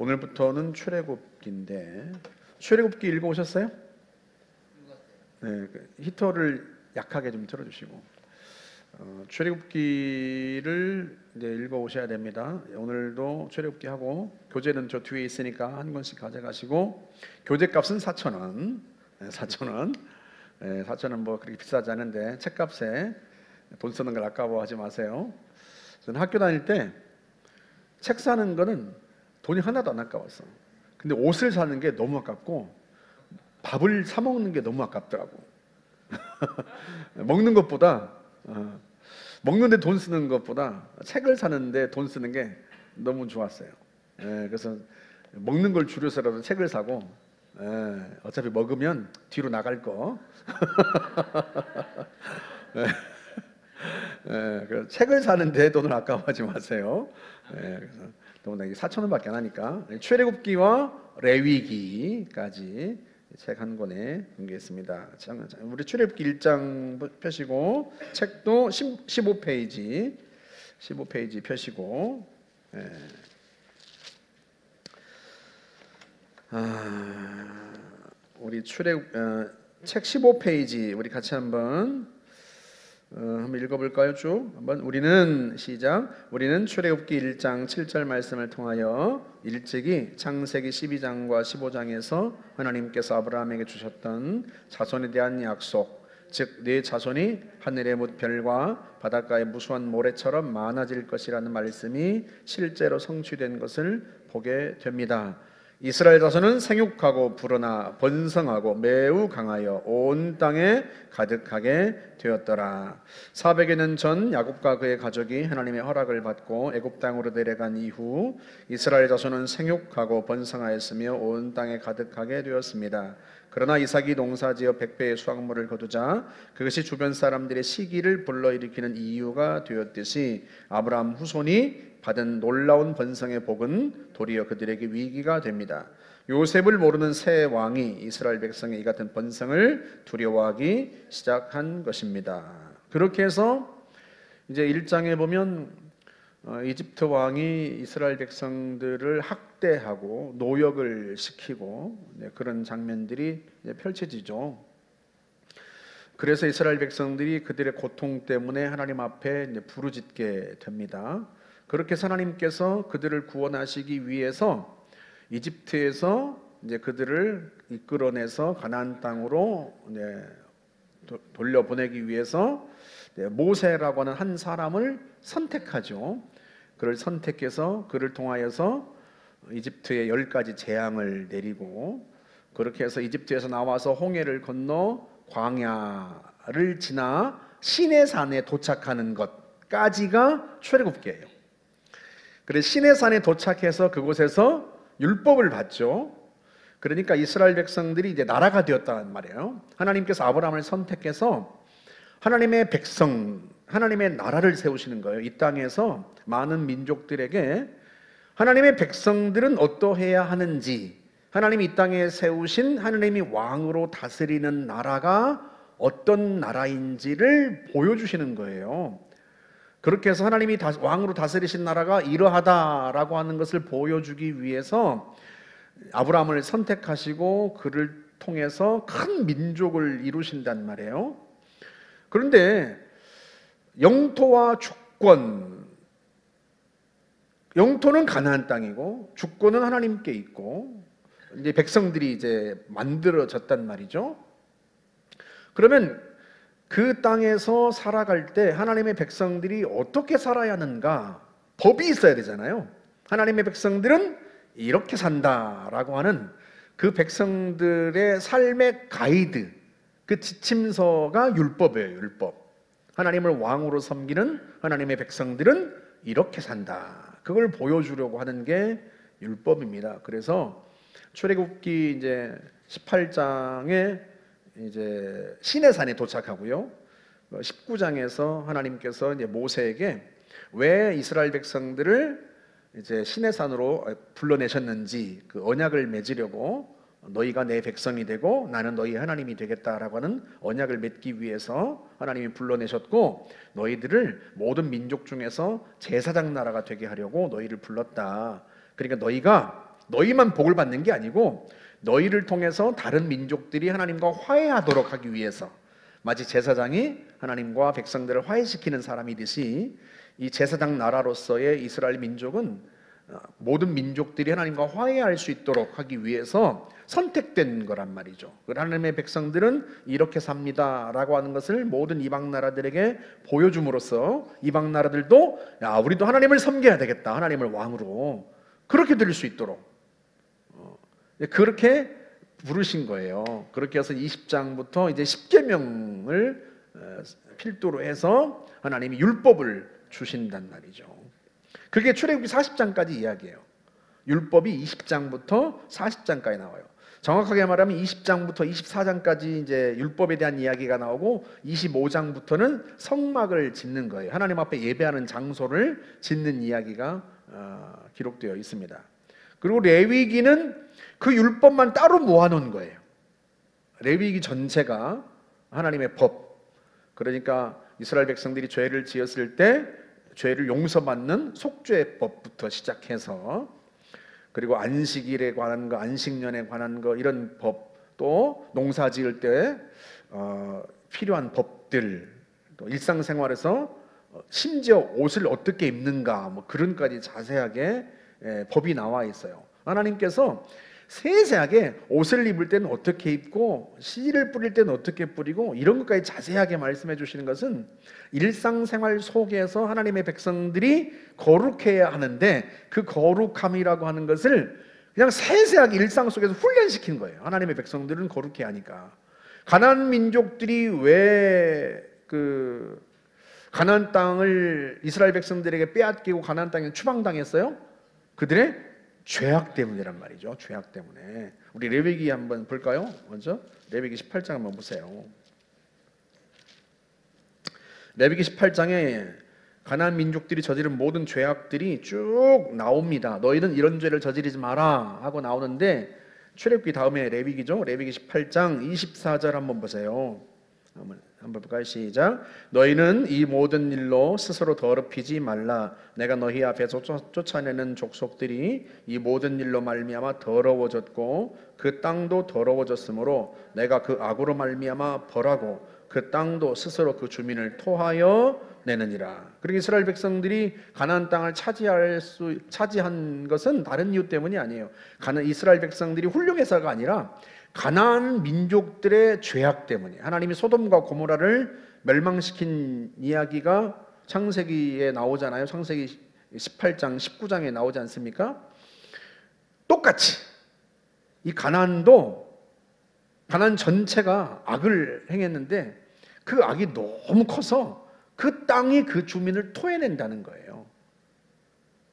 오늘부터는 출애굽기인데 출애굽기 읽어오셨어요? 네, 히터를 약하게 좀 틀어주시고 출애굽기를 이제 읽어오셔야 됩니다. 오늘도 출애굽기 하고 교재는 저 뒤에 있으니까 한 권씩 가져가시고 교재값은 4,000원. 4,000원. 4,000원 뭐 그렇게 비싸지 않은데 책값에 돈 쓰는 걸 아까워하지 마세요. 저는 학교 다닐 때 책 사는 거는 돈이 하나도 안 아까웠어. 근데 옷을 사는 게 너무 아깝고 밥을 사 먹는 게 너무 아깝더라고. 먹는 것보다 먹는데 돈 쓰는 것보다 책을 사는데 돈 쓰는 게 너무 좋았어요. 그래서 먹는 걸 줄여서라도 책을 사고 어차피 먹으면 뒤로 나갈 거. 그래서 책을 사는데 돈을 아까워하지 마세요. 그래서 더구나 이게 4,000원밖에 안 하니까 출애굽기와 레위기까지 책 한 권에 공개했습니다. 우리 출애굽기 1장 펴시고 책도 15페이지 펴시고 우리 출애굽 책 15페이지 우리 같이 한번 읽어볼까요? 쭉 한번 우리는 출애굽기 1장 7절 말씀을 통하여 일찍이 창세기 12장과 15장에서 하나님께서 아브라함에게 주셨던 자손에 대한 약속, 즉 네 자손이 하늘의 뭇별과 바닷가의 무수한 모래처럼 많아질 것이라는 말씀이 실제로 성취된 것을 보게 됩니다. 이스라엘 자손은 생육하고 불어나 번성하고 매우 강하여 온 땅에 가득하게 되었더라. 400여 년 전 야곱과 그의 가족이 하나님의 허락을 받고 애굽 땅으로 내려간 이후 이스라엘 자손은 생육하고 번성하였으며 온 땅에 가득하게 되었습니다. 그러나 이삭이 농사지어 100배의 수확물을 거두자 그것이 주변 사람들의 시기를 불러일으키는 이유가 되었듯이 아브라함 후손이 받은 놀라운 번성의 복은 도리어 그들에게 위기가 됩니다. 요셉을 모르는 새 왕이 이스라엘 백성의 이 같은 번성을 두려워하기 시작한 것입니다. 그렇게 해서 이제 1장에 보면 이집트 왕이 이스라엘 백성들을 학대하고 노역을 시키고 그런 장면들이 펼쳐지죠. 그래서 이스라엘 백성들이 그들의 고통 때문에 하나님 앞에 부르짖게 됩니다. 그렇게 하나님께서 그들을 구원하시기 위해서 이집트에서 이제 그들을 이끌어내서 가나안 땅으로 돌려보내기 위해서 모세라고 하는 한 사람을 선택하죠. 그를 선택해서 그를 통하여서 이집트에 10가지 재앙을 내리고 그렇게 해서 이집트에서 나와서 홍해를 건너 광야를 지나 시내산에 도착하는 것까지가 출애굽기예요. 그래서 시내산에 도착해서 그곳에서 율법을 받죠. 그러니까 이스라엘 백성들이 이제 나라가 되었다는 말이에요. 하나님께서 아브라함을 선택해서 하나님의 백성, 하나님의 나라를 세우시는 거예요. 이 땅에서 많은 민족들에게 하나님의 백성들은 어떠해야 하는지, 하나님이 이 땅에 세우신 하나님이 왕으로 다스리는 나라가 어떤 나라인지를 보여주시는 거예요. 그렇게 해서 하나님이 왕으로 다스리신 나라가 이러하다라고 하는 것을 보여주기 위해서 아브라함을 선택하시고 그를 통해서 큰 민족을 이루신단 말이에요. 그런데 영토와 주권, 영토는 가나안 땅이고 주권은 하나님께 있고 이제 백성들이 이제 만들어졌단 말이죠. 그러면 그 땅에서 살아갈 때 하나님의 백성들이 어떻게 살아야 하는가? 법이 있어야 되잖아요. 하나님의 백성들은 이렇게 산다라고 하는 그 백성들의 삶의 가이드, 그 지침서가 율법이에요. 율법. 하나님을 왕으로 섬기는 하나님의 백성들은 이렇게 산다. 그걸 보여주려고 하는 게 율법입니다. 그래서 출애굽기 이제 18장에 이제 시내산에 도착하고요. 19장에서 하나님께서 이제 모세에게 왜 이스라엘 백성들을 이제 시내산으로 불러내셨는지 그 언약을 맺으려고 너희가 내 백성이 되고 나는 너희 하나님이 되겠다라고 하는 언약을 맺기 위해서 하나님이 불러내셨고 너희들을 모든 민족 중에서 제사장 나라가 되게 하려고 너희를 불렀다. 그러니까 너희가 너희만 복을 받는 게 아니고 너희를 통해서 다른 민족들이 하나님과 화해하도록 하기 위해서, 마치 제사장이 하나님과 백성들을 화해시키는 사람이듯이 이 제사장 나라로서의 이스라엘 민족은 모든 민족들이 하나님과 화해할 수 있도록 하기 위해서 선택된 거란 말이죠. 하나님의 백성들은 이렇게 삽니다라고 하는 것을 모든 이방 나라들에게 보여줌으로써 이방 나라들도 야, 우리도 하나님을 섬겨야 되겠다, 하나님을 왕으로 그렇게 드릴 수 있도록 그렇게 부르신 거예요. 그렇게 해서 20장부터 이제 10계명을 필두로 해서 하나님이 율법을 주신단 말이죠. 그게 출애굽기 40장까지 이야기예요. 율법이 20장부터 40장까지 나와요. 정확하게 말하면 20장부터 24장까지 이제 율법에 대한 이야기가 나오고 25장부터는 성막을 짓는 거예요. 하나님 앞에 예배하는 장소를 짓는 이야기가 기록되어 있습니다. 그리고 레위기는 그 율법만 따로 모아놓은 거예요. 레위기 전체가 하나님의 법, 그러니까 이스라엘 백성들이 죄를 지었을 때 죄를 용서받는 속죄법부터 시작해서, 그리고 안식일에 관한 거, 안식년에 관한 거, 이런 법, 또 농사 지을 때 필요한 법들, 또 일상생활에서 심지어 옷을 어떻게 입는가, 뭐 그런까지 자세하게 법이 나와 있어요. 하나님께서 세세하게 옷을 입을 때는 어떻게 입고 씨를 뿌릴 때는 어떻게 뿌리고 이런 것까지 자세하게 말씀해 주시는 것은 일상생활 속에서 하나님의 백성들이 거룩해야 하는데, 그 거룩함이라고 하는 것을 그냥 세세하게 일상 속에서 훈련시킨 거예요. 하나님의 백성들은 거룩해야 하니까. 가나안 민족들이 왜 그 가나안 땅을 이스라엘 백성들에게 빼앗기고 가나안 땅에 추방당했어요? 그들의 죄악 때문이란 말이죠. 죄악 때문에. 우리 레위기 한번 볼까요? 먼저 레위기 18장 한번 보세요. 레위기 18장에 가나안 민족들이 저지른 모든 죄악들이 쭉 나옵니다. 너희는 이런 죄를 저지르지 마라 하고 나오는데, 출애굽기 다음에 레위기죠. 레위기 18장 24절 한번 보세요. 한번 볼까요? 시작. 너희는 이 모든 일로 스스로 더럽히지 말라. 내가 너희 앞에서 쫓아내는 족속들이 이 모든 일로 말미암아 더러워졌고 그 땅도 더러워졌으므로 내가 그 악으로 말미암아 벌하고 그 땅도 스스로 그 주민을 토하여 내느니라. 그리고 이스라엘 백성들이 가나안 땅을 차지한 것은 다른 이유 때문이 아니에요. 이스라엘 백성들이 훌륭해서가 아니라 가나안 민족들의 죄악 때문에, 하나님이 소돔과 고모라를 멸망시킨 이야기가 창세기에 나오잖아요. 창세기 18장 19장에 나오지 않습니까? 똑같이 이 가나안 전체가 악을 행했는데 그 악이 너무 커서 그 땅이 그 주민을 토해낸다는 거예요.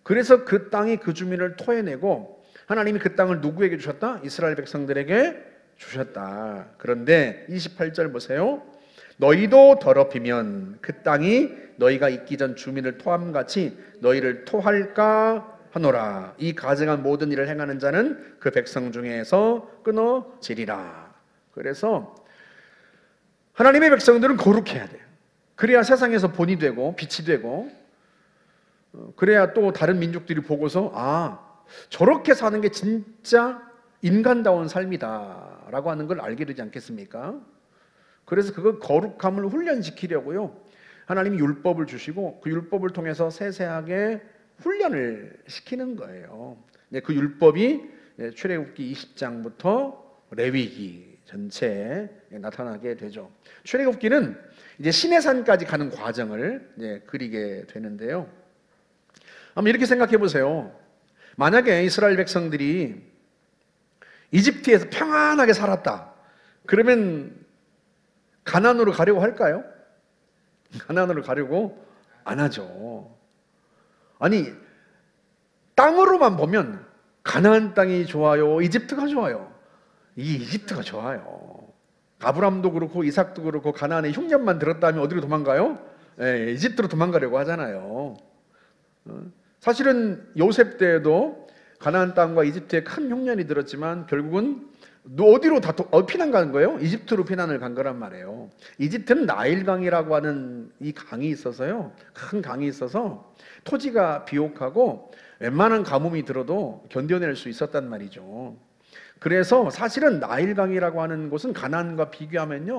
그래서 그 땅이 그 주민을 토해내고 하나님이 그 땅을 누구에게 주셨다? 이스라엘 백성들에게 주셨다. 그런데 28절 보세요. 너희도 더럽히면 그 땅이 너희가 있기 전 주민을 토함같이 너희를 토할까 하노라. 이 가증한 모든 일을 행하는 자는 그 백성 중에서 끊어지리라. 그래서 하나님의 백성들은 거룩해야 돼요. 그래야 세상에서 본이 되고 빛이 되고, 그래야 또 다른 민족들이 보고서 저렇게 사는 게 진짜 인간다운 삶이다 라고 하는 걸 알게 되지 않겠습니까? 그래서 그 거룩함을 훈련시키려고요, 하나님이 율법을 주시고 그 율법을 통해서 세세하게 훈련을 시키는 거예요. 그 율법이 출애굽기 20장부터 레위기 전체에 나타나게 되죠. 출애굽기는 이제 시내산까지 가는 과정을 그리게 되는데요. 한번 이렇게 생각해 보세요. 만약에 이스라엘 백성들이 이집트에서 평안하게 살았다, 그러면 가나안으로 가려고 할까요? 가나안으로 가려고 안 하죠. 아니, 땅으로만 보면 가나안 땅이 좋아요, 이집트가 좋아요? 이 이집트가 좋아요. 아브람도 그렇고 이삭도 그렇고 가나안의 흉년만 들었다면 어디로 도망가요? 이집트로 도망가려고 하잖아요. 사실은 요셉 때에도 가나안 땅과 이집트에 큰 흉년이 들었지만 결국은 어디로 다 피난 가는 거예요? 이집트로 피난을 간 거란 말이에요. 이집트는 나일강이라고 하는 이 강이 있어서요, 큰 강이 있어서 토지가 비옥하고 웬만한 가뭄이 들어도 견뎌낼 수 있었단 말이죠. 그래서 사실은 나일강이라고 하는 곳은 가나안과 비교하면요,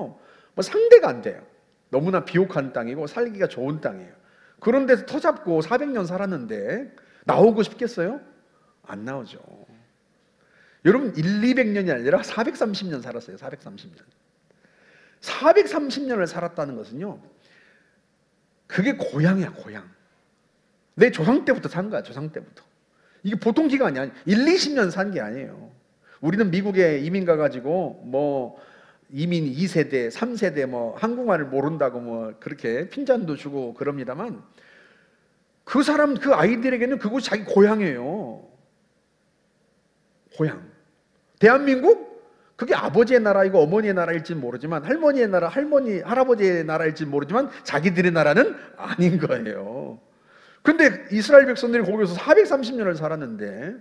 뭐 상대가 안 돼요. 너무나 비옥한 땅이고 살기가 좋은 땅이에요. 그런 데서 터잡고 400년 살았는데 나오고 싶겠어요? 안 나오죠. 여러분 200년이 아니라 430년 살았어요. 430년. 430년을 살았다는 것은요, 그게 고향이야, 고향. 내 조상 때부터 산 거야, 조상 때부터. 이게 보통 기간이 아니야. 1, 20년 산 게 아니에요. 우리는 미국에 이민 가가지고 뭐 이민 2세대, 3세대 뭐 한국말을 모른다고 뭐 그렇게 핀잔도 주고 그럽니다만, 그 사람, 그 아이들에게는 그곳이 자기 고향이에요. 고향. 대한민국? 그게 아버지의 나라이고 어머니의 나라일지 모르지만, 할머니의 나라, 할아버지의 나라일지 모르지만 자기들의 나라는 아닌 거예요. 근데 이스라엘 백성들이 거기서 430년을 살았는데,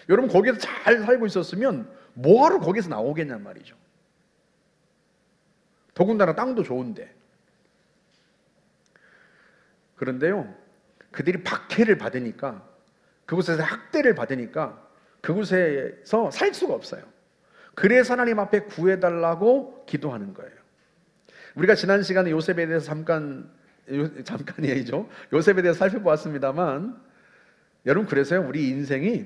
여러분 거기서 잘 살고 있었으면 뭐하러 거기서 나오겠냔 말이죠. 더군다나 땅도 좋은데. 그런데요, 그들이 박해를 받으니까, 그곳에서 학대를 받으니까 그곳에서 살 수가 없어요. 그래서 하나님 앞에 구해달라고 기도하는 거예요. 우리가 지난 시간에 요셉에 대해서 잠깐이 아니죠, 요셉에 대해서 살펴보았습니다만, 여러분 그래서요, 우리 인생이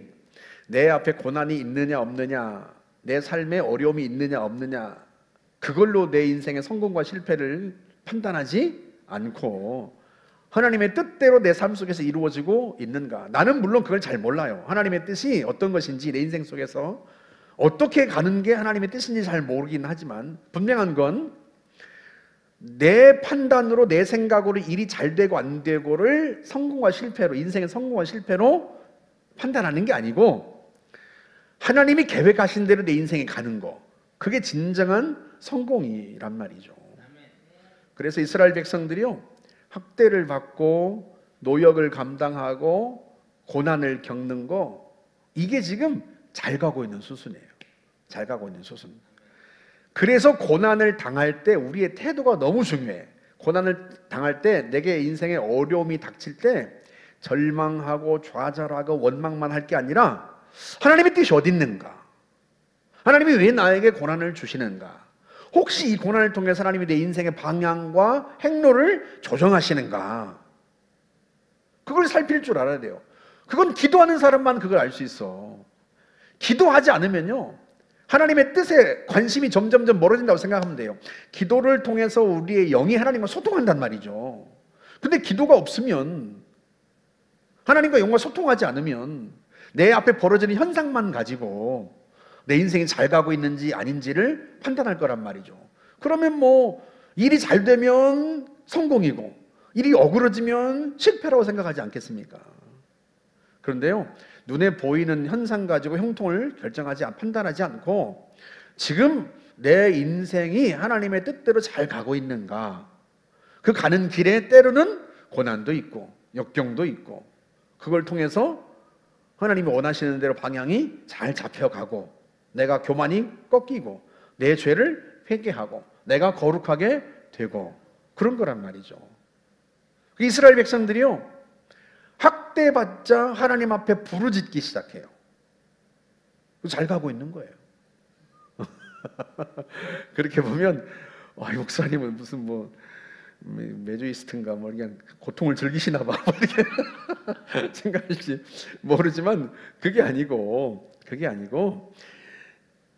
내 앞에 고난이 있느냐 없느냐, 내 삶에 어려움이 있느냐 없느냐, 그걸로 내 인생의 성공과 실패를 판단하지 않고 하나님의 뜻대로 내 삶 속에서 이루어지고 있는가. 나는 물론 그걸 잘 몰라요. 하나님의 뜻이 어떤 것인지 내 인생 속에서 어떻게 가는 게 하나님의 뜻인지 잘 모르긴 하지만, 분명한 건 내 판단으로, 내 생각으로 일이 잘 되고 안 되고를 성공과 실패로, 인생의 성공과 실패로 판단하는 게 아니고, 하나님이 계획하신 대로 내 인생이 가는 거, 그게 진정한 성공이란 말이죠. 그래서 이스라엘 백성들이요, 학대를 받고 노역을 감당하고 고난을 겪는 거, 이게 지금 잘 가고 있는 수순이에요. 잘 가고 있는 수순. 그래서 고난을 당할 때 우리의 태도가 너무 중요해. 고난을 당할 때, 내게 인생에 어려움이 닥칠 때 절망하고 좌절하고 원망만 할 게 아니라, 하나님의 뜻이 어디 있는가? 하나님이 왜 나에게 고난을 주시는가? 혹시 이 고난을 통해서 하나님이 내 인생의 방향과 행로를 조정하시는가? 그걸 살필 줄 알아야 돼요. 그건 기도하는 사람만 그걸 알 수 있어. 기도하지 않으면요, 하나님의 뜻에 관심이 점점점 멀어진다고 생각하면 돼요. 기도를 통해서 우리의 영이 하나님과 소통한단 말이죠. 근데 기도가 없으면, 하나님과 영과 소통하지 않으면 내 앞에 벌어지는 현상만 가지고 내 인생이 잘 가고 있는지 아닌지를 판단할 거란 말이죠. 그러면 뭐 일이 잘 되면 성공이고 일이 어그러지면 실패라고 생각하지 않겠습니까? 그런데요, 눈에 보이는 현상 가지고 형통을 판단하지 않고, 지금 내 인생이 하나님의 뜻대로 잘 가고 있는가, 그 가는 길에 때로는 고난도 있고 역경도 있고, 그걸 통해서 하나님이 원하시는 대로 방향이 잘 잡혀가고, 내가 교만이 꺾이고 내 죄를 회개하고 내가 거룩하게 되고, 그런 거란 말이죠. 이스라엘 백성들이요, 학대받자 하나님 앞에 부르짖기 시작해요. 잘 가고 있는 거예요. 그렇게 보면 목사님은 무슨 뭐 메조이스트인가, 뭐 그냥 고통을 즐기시나 봐, 이렇게 생각할지 모르지만, 그게 아니고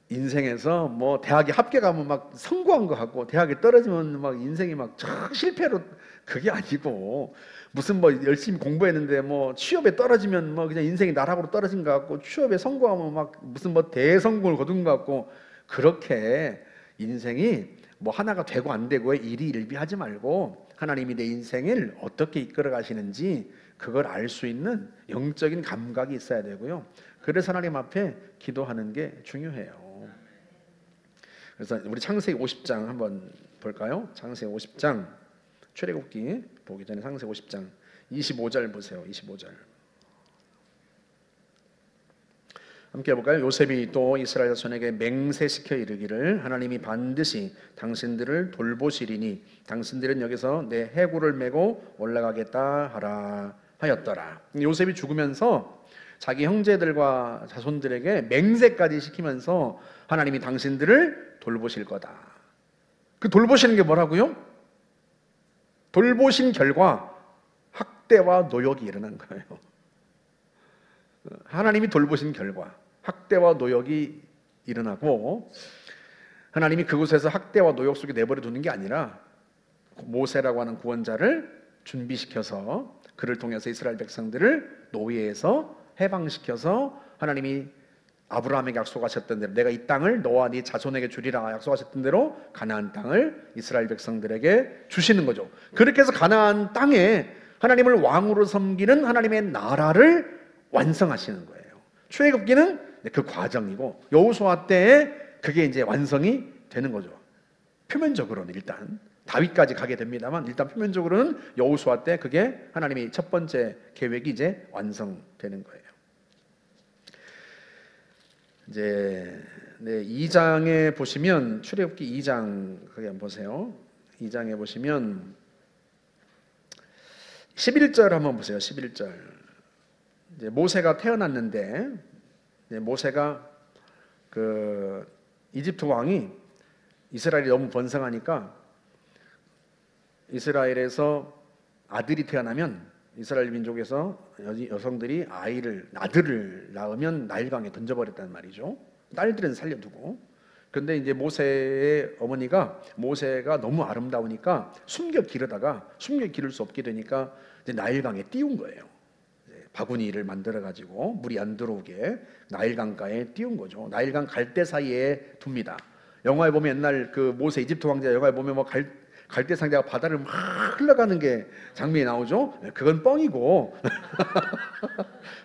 인생에서 뭐 대학에 합격하면 막 성공한 거 같고, 대학에 떨어지면 막 인생이 막 실패로, 그게 아니고, 무슨 뭐 열심히 공부했는데 뭐 취업에 떨어지면 뭐 그냥 인생이 나락으로 떨어진 것 같고, 취업에 성공하면 막 무슨 뭐 대성공을 거둔 것 같고, 그렇게 인생이 뭐 하나가 되고 안 되고에 일희일비하지 말고, 하나님이 내 인생을 어떻게 이끌어 가시는지 그걸 알 수 있는 영적인 감각이 있어야 되고요. 그래서 하나님 앞에 기도하는 게 중요해요. 그래서 우리 창세기 50장 한번 볼까요? 창세기 50장, 출애굽기 보기 전에 창세기 50장 25절 보세요. 25절. 함께 볼까요? 요셉이 또 이스라엘 자손에게 맹세시켜 이르기를 하나님이 반드시 당신들을 돌보시리니 당신들은 여기서 내 해구를 메고 올라가겠다 하라 하였더라. 요셉이 죽으면서 자기 형제들과 자손들에게 맹세까지 시키면서 하나님이 당신들을 돌보실 거다. 그 돌보시는 게 뭐라고요? 돌보신 결과 학대와 노역이 일어난 거예요. 하나님이 돌보신 결과 학대와 노역이 일어나고, 하나님이 그곳에서 학대와 노역 속에 내버려 두는 게 아니라 모세라고 하는 구원자를 준비시켜서 그를 통해서 이스라엘 백성들을 노예에서 해방시켜서 하나님이 아브라함에게 약속하셨던 대로 내가 이 땅을 너와 네 자손에게 주리라 약속하셨던 대로 가나안 땅을 이스라엘 백성들에게 주시는 거죠. 그렇게 해서 가나안 땅에 하나님을 왕으로 섬기는 하나님의 나라를 완성하시는 거예요. 출애굽기는 그 과정이고 여호수아 때에 그게 이제 완성이 되는 거죠. 표면적으로는 일단 다윗까지 가게 됩니다만 일단 표면적으로는 여호수아 때 그게 하나님이 첫 번째 계획이 이제 완성되는 거예요. 이제 2장에 보시면 출애굽기 2장 거기 한번 보세요. 2장에 보시면 11절 한번 보세요. 11절. 이제 모세가 태어났는데 모세가 그 이집트 왕이 이스라엘이 너무 번성하니까 이스라엘에서 아들이 태어나면 이스라엘 민족에서 여성들이 아들을 낳으면 나일강에 던져버렸단 말이죠. 딸들은 살려두고. 그런데 이제 모세의 어머니가 모세가 너무 아름다우니까 숨겨 기르다가 숨겨 기를 수 없게 되니까 이제 나일강에 띄운 거예요. 바구니를 만들어 가지고 물이 안 들어오게 나일강가에 띄운 거죠. 나일강 갈대 사이에 둡니다. 영화에 보면 옛날 그 모세 이집트 왕자 영화에 보면 뭐 갈대 상자가 바다를 막 흘러가는 게 장면이 나오죠. 그건 뻥이고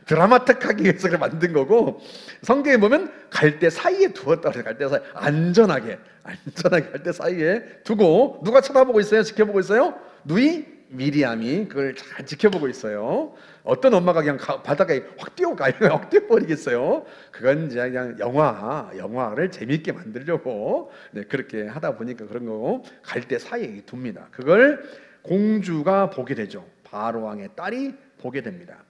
드라마틱하기 위해서 그걸 만든 거고, 성경에 보면 갈대 사이에 두었다 그래요. 갈대 사이 안전하게 갈대 사이에 두고 누가 쳐다보고 있어요? 지켜보고 있어요? 누이 미리암이 그걸 잘 지켜보고 있어요. 어떤 엄마가 그냥 바닷가에 확 뛰어버리겠어요? 그건 이제 그냥 영화를 재미있게 만들려고 그렇게 하다 보니까 그런 거고, 갈대 사이에 둡니다. 그걸 공주가 보게 되죠. 바로 왕의 딸이 보게 됩니다.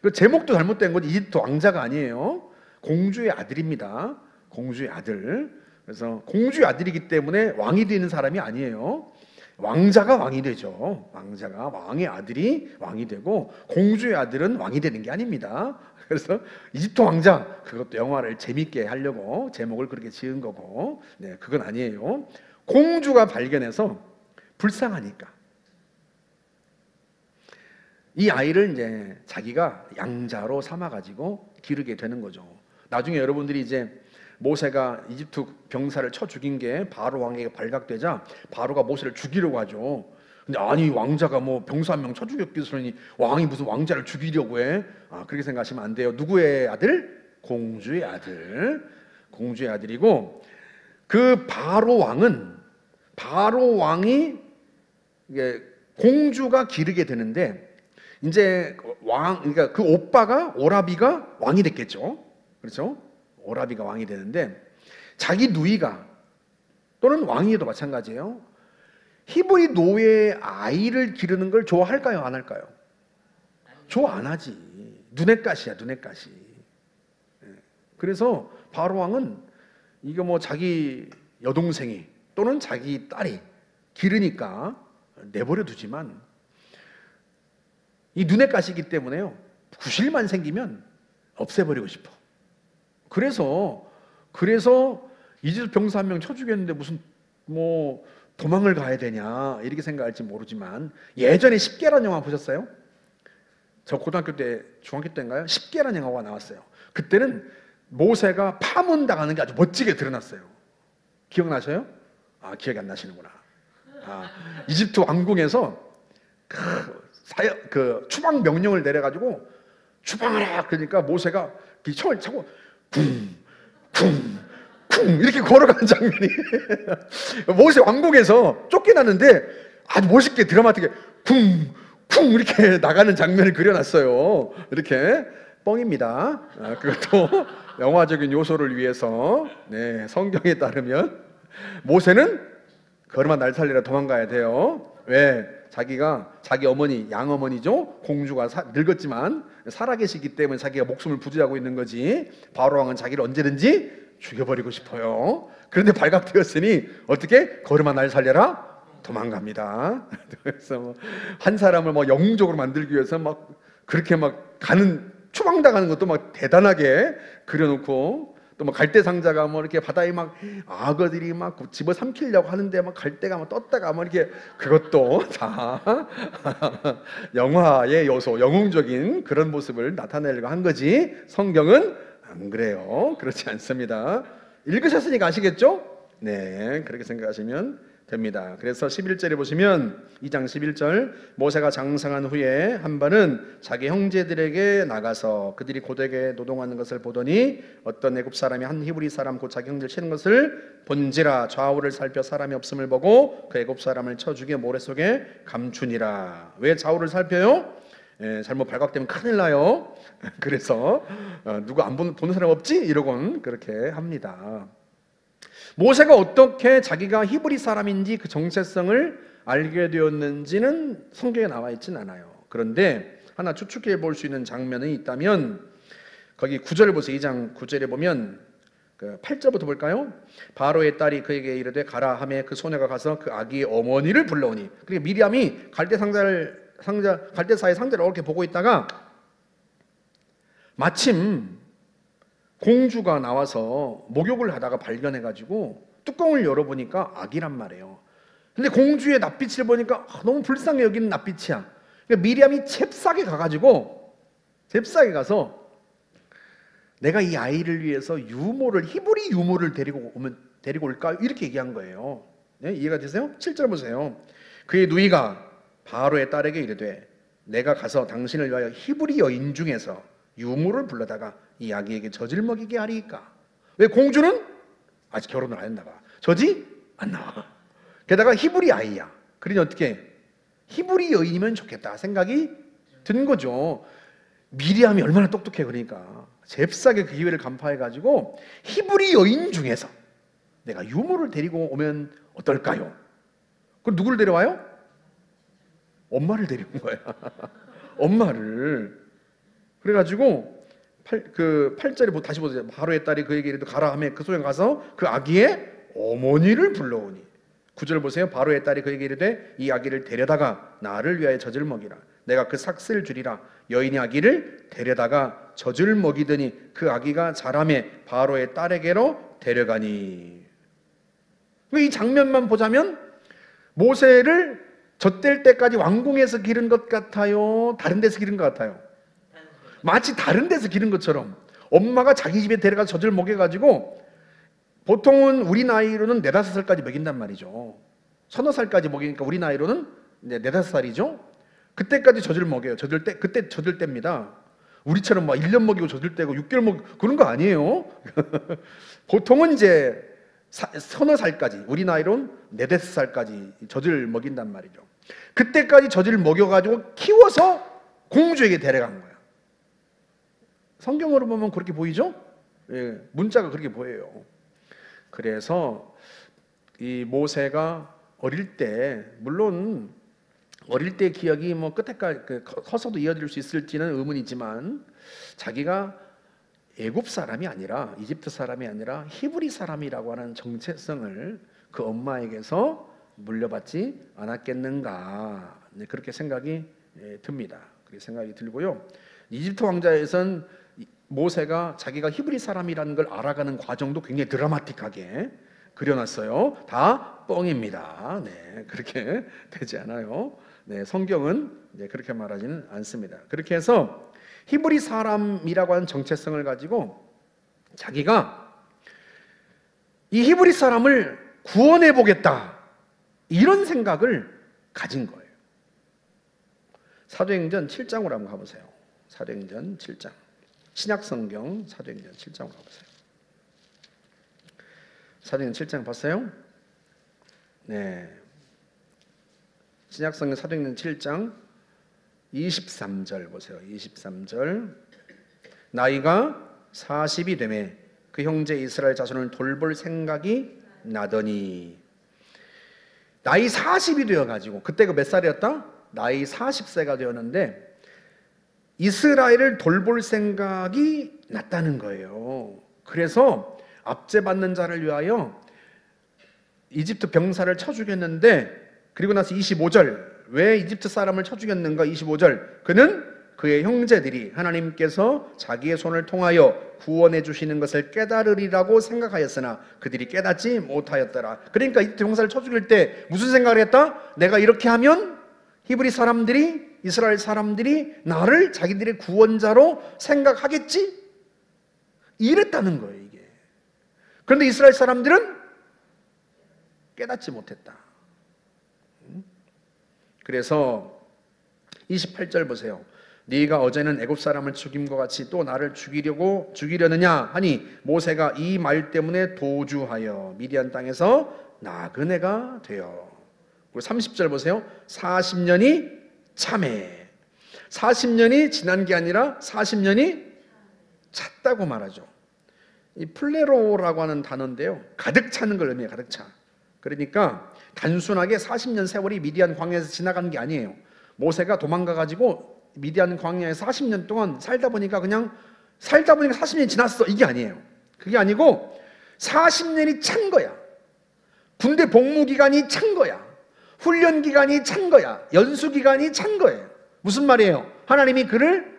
그 제목도 잘못된 거지. 이집트 왕자가 아니에요. 공주의 아들입니다. 공주의 아들. 그래서 공주의 아들이기 때문에 왕이 되는 사람이 아니에요. 왕자가 왕이 되죠. 왕자가 왕의 아들이 왕이 되고 공주의 아들은 왕이 되는 게 아닙니다. 그래서 이집트 왕자, 그것도 영화를 재밌게 하려고 제목을 그렇게 지은 거고, 그건 아니에요. 공주가 발견해서 불쌍하니까 이 아이를 이제 자기가 양자로 삼아가지고 기르게 되는 거죠. 나중에 여러분들이 이제 모세가 이집트 병사를 쳐 죽인 게 바로 왕에게 발각되자 바로가 모세를 죽이려고 하죠. 근데 아니 왕자가 뭐 병사 한 명 쳐 죽였겠으니 왕이 무슨 왕자를 죽이려고 해? 그렇게 생각하시면 안 돼요. 누구의 아들? 공주의 아들. 공주의 아들이고, 그 바로 왕이 이게 공주가 기르게 되는데 이제 그러니까 그 오빠가 오라비가 왕이 됐겠죠. 그렇죠? 오라비가 왕이 되는데 자기 누이가 또는 왕이어도 마찬가지예요. 히브리 노예의 아이를 기르는 걸 좋아할까요? 안 할까요? 좋아 안 하지. 눈엣 가시야, 눈엣 가시. 그래서 바로 왕은 이게 뭐 자기 여동생이 또는 자기 딸이 기르니까 내버려 두지만 이 눈엣 가시기 때문에요. 구실만 생기면 없애버리고 싶어. 그래서 이집트 병사 한 명 쳐 죽였는데 무슨 뭐 도망을 가야 되냐 이렇게 생각할지 모르지만, 예전에 10개라는 영화 보셨어요? 저 고등학교 때 중학교 때인가요? 10개라는 영화가 나왔어요. 그때는 모세가 파문당하는 게 아주 멋지게 드러났어요. 기억나셔요? 기억이 안 나시는구나. 이집트 왕궁에서 그 추방 명령을 내려가지고 추방하라 그러니까 모세가 총을 차고 쿵쿵쿵 이렇게 걸어가는 장면이 모세 왕궁에서 쫓겨났는데 아주 멋있게 드라마틱하게 쿵쿵 이렇게 나가는 장면을 그려놨어요. 이렇게 뻥입니다. 그것도 영화적인 요소를 위해서 성경에 따르면 모세는 걸음아 날 살리라 도망가야 돼요. 왜? 자기 어머니, 양어머니죠. 공주가 늙었지만 살아계시기 때문에 자기가 목숨을 부지하고 있는 거지. 바로 왕은 자기를 언제든지 죽여버리고 싶어요. 그런데 발각되었으니 어떻게? 걸음아 날 살려라 도망갑니다. 그래서 한 사람을 영웅적으로 만들기 위해서 그렇게 가는 추방당하는 것도 대단하게 그려놓고, 또 갈대 상자가 이렇게 바다에 악어들이 집어 삼키려고 하는데 갈대가 떴다가 이렇게, 그것도 다 영화의 요소, 영웅적인 그런 모습을 나타내려고 한 거지. 성경은 안 그래요. 그렇지 않습니다. 읽으셨으니까 아시겠죠? 네, 그렇게 생각하시면 됩니다. 그래서 11절에 보시면 2장 11절, 모세가 장성한 후에 한 번은 자기 형제들에게 나가서 그들이 고되게 노동하는 것을 보더니 어떤 애굽 사람이 한 히브리 사람 곧 자기 형제를 치는 것을 본지라. 좌우를 살펴 사람이 없음을 보고 그 애굽 사람을 쳐 죽여 모래 속에 감추니라. 왜 좌우를 살펴요? 잘못 발각되면 큰일 나요. 그래서 누구 안 보는 사람 없지? 이러곤 그렇게 합니다. 모세가 어떻게 자기가 히브리 사람인지 그 정체성을 알게 되었는지는 성경에 나와 있진 않아요. 그런데 하나 추측해 볼 수 있는 장면이 있다면 거기 9절을 보세요. 2장 9절에 보면 8절부터 볼까요? 바로의 딸이 그에게 이르되 가라 하매 그 소녀가 가서 그 아기의 어머니를 불러오니. 그러니까 미리암이 갈대사의 상자를 이렇게 보고 있다가 마침 공주가 나와서 목욕을 하다가 발견해가지고 뚜껑을 열어보니까 아기란 말이에요. 근데 공주의 낯빛을 보니까 너무 불쌍해 여기는 낯빛이야. 그러니까 미리암이 잽싸게 가서 내가 이 아이를 위해서 히브리 유모를 데리고 올까? 이렇게 얘기한 거예요. 네? 이해가 되세요? 7절 보세요. 그의 누이가 바로의 딸에게 이르되 내가 가서 당신을 위하여 히브리 여인 중에서 유모를 불러다가 이 아기에게 젖을 먹이게 하리이까? 왜? 공주는 아직 결혼을 안 했나 봐. 젖이 안 나와. 게다가 히브리 아이야. 그러니 어떻게? 히브리 여인이면 좋겠다 생각이 든 거죠. 미리암이 얼마나 똑똑해. 그러니까 잽싸게 그 기회를 간파해가지고 히브리 여인 중에서 내가 유모를 데리고 오면 어떨까요? 그럼 누구를 데려와요? 엄마를 데려온 거야. 엄마를. 그래가지고 8절에 다시 보세요. 바로의 딸이 그에게 이르되 가라 하매 그 소녀가 가서 그 아기의 어머니를 불러오니. 9절 보세요. 바로의 딸이 그에게 이르되 이 아기를 데려다가 나를 위하여 젖을 먹이라. 내가 그 삭슬 주리라. 여인이 아기를 데려다가 젖을 먹이더니 그 아기가 자라매 바로의 딸에게로 데려가니. 이 장면만 보자면 모세를 젖될 때까지 왕궁에서 기른 것 같아요? 다른 데서 기른 것 같아요? 마치 다른 데서 기른 것처럼 엄마가 자기 집에 데려가서 젖을 먹여가지고, 보통은 우리 나이로는 4, 5살까지 먹인단 말이죠. 서너 살까지 먹이니까 우리 나이로는 4, 5살이죠. 그때까지 젖을 먹여요. 그때 젖을 때입니다. 우리처럼 1년 먹이고 젖을 때고 6개월 먹이고 그런 거 아니에요. 보통은 이제 서너 살까지, 우리 나이로는 4, 5살까지 젖을 먹인단 말이죠. 그때까지 젖을 먹여가지고 키워서 공주에게 데려간 거예요. 성경으로 보면 그렇게 보이죠? 문자가 그렇게 보여요. 그래서 이 모세가 어릴 때, 물론 어릴 때 기억이 끝에까지 커서도 이어질 수 있을지는 의문이지만, 자기가 애굽 사람이 아니라, 이집트 사람이 아니라 히브리 사람이라고 하는 정체성을 그 엄마에게서 물려받지 않았겠는가, 그렇게 생각이 듭니다. 그렇게 생각이 들고요. 이집트 왕자에선 모세가 자기가 히브리 사람이라는 걸 알아가는 과정도 굉장히 드라마틱하게 그려놨어요. 다 뻥입니다. 네, 그렇게 되지 않아요. 네, 성경은 그렇게 말하지는 않습니다. 그렇게 해서 히브리 사람이라고 하는 정체성을 가지고 자기가 이 히브리 사람을 구원해 보겠다, 이런 생각을 가진 거예요. 사도행전 7장으로 한번 가보세요. 사도행전 7장. 신약성경 사도행전 7장으로 가보세요. 사도행전 7장 봤어요? 네. 신약성경 사도행전 7장 23절 보세요. 23절. 나이가 40이 되매 그 형제 이스라엘 자손을 돌볼 생각이 나더니. 나이 40이 되어가지고, 그때가 몇 살이었다? 나이 40세가 되었는데 이스라엘을 돌볼 생각이 났다는 거예요. 그래서 압제받는 자를 위하여 이집트 병사를 쳐 죽였는데, 그리고 나서 25절, 왜 이집트 사람을 쳐 죽였는가? 25절, 그는 그의 형제들이 하나님께서 자기의 손을 통하여 구원해 주시는 것을 깨달으리라고 생각하였으나 그들이 깨닫지 못하였더라. 그러니까 이집트 병사를 쳐 죽일 때 무슨 생각을 했다? 내가 이렇게 하면 히브리 사람들이, 이스라엘 사람들이 나를 자기들의 구원자로 생각하겠지? 이랬다는 거예요, 이게. 그런데 이스라엘 사람들은 깨닫지 못했다. 그래서 28절 보세요. 네가 어제는 애굽 사람을 죽임과 같이 또 나를 죽이려느냐 하니 모세가 이 말 때문에 도주하여 미디안 땅에서 나그네가 되어. 그리고 30절 보세요. 40년이 참해. 40년이 지난 게 아니라 40년이 찼다고 말하죠. 이 플레로라고 하는 단어인데요, 가득 차는 걸 의미해요. 가득 차. 그러니까 단순하게 40년 세월이 미디안 광야에서 지나간 게 아니에요. 모세가 도망가가지고 미디안 광야에서 40년 동안 살다 보니까 40년이 지났어, 이게 아니에요. 그게 아니고 40년이 찬 거야. 군대 복무 기간이 찬 거야. 훈련 기간이 찬 거야. 연수 기간이 찬 거예요. 무슨 말이에요? 하나님이 그를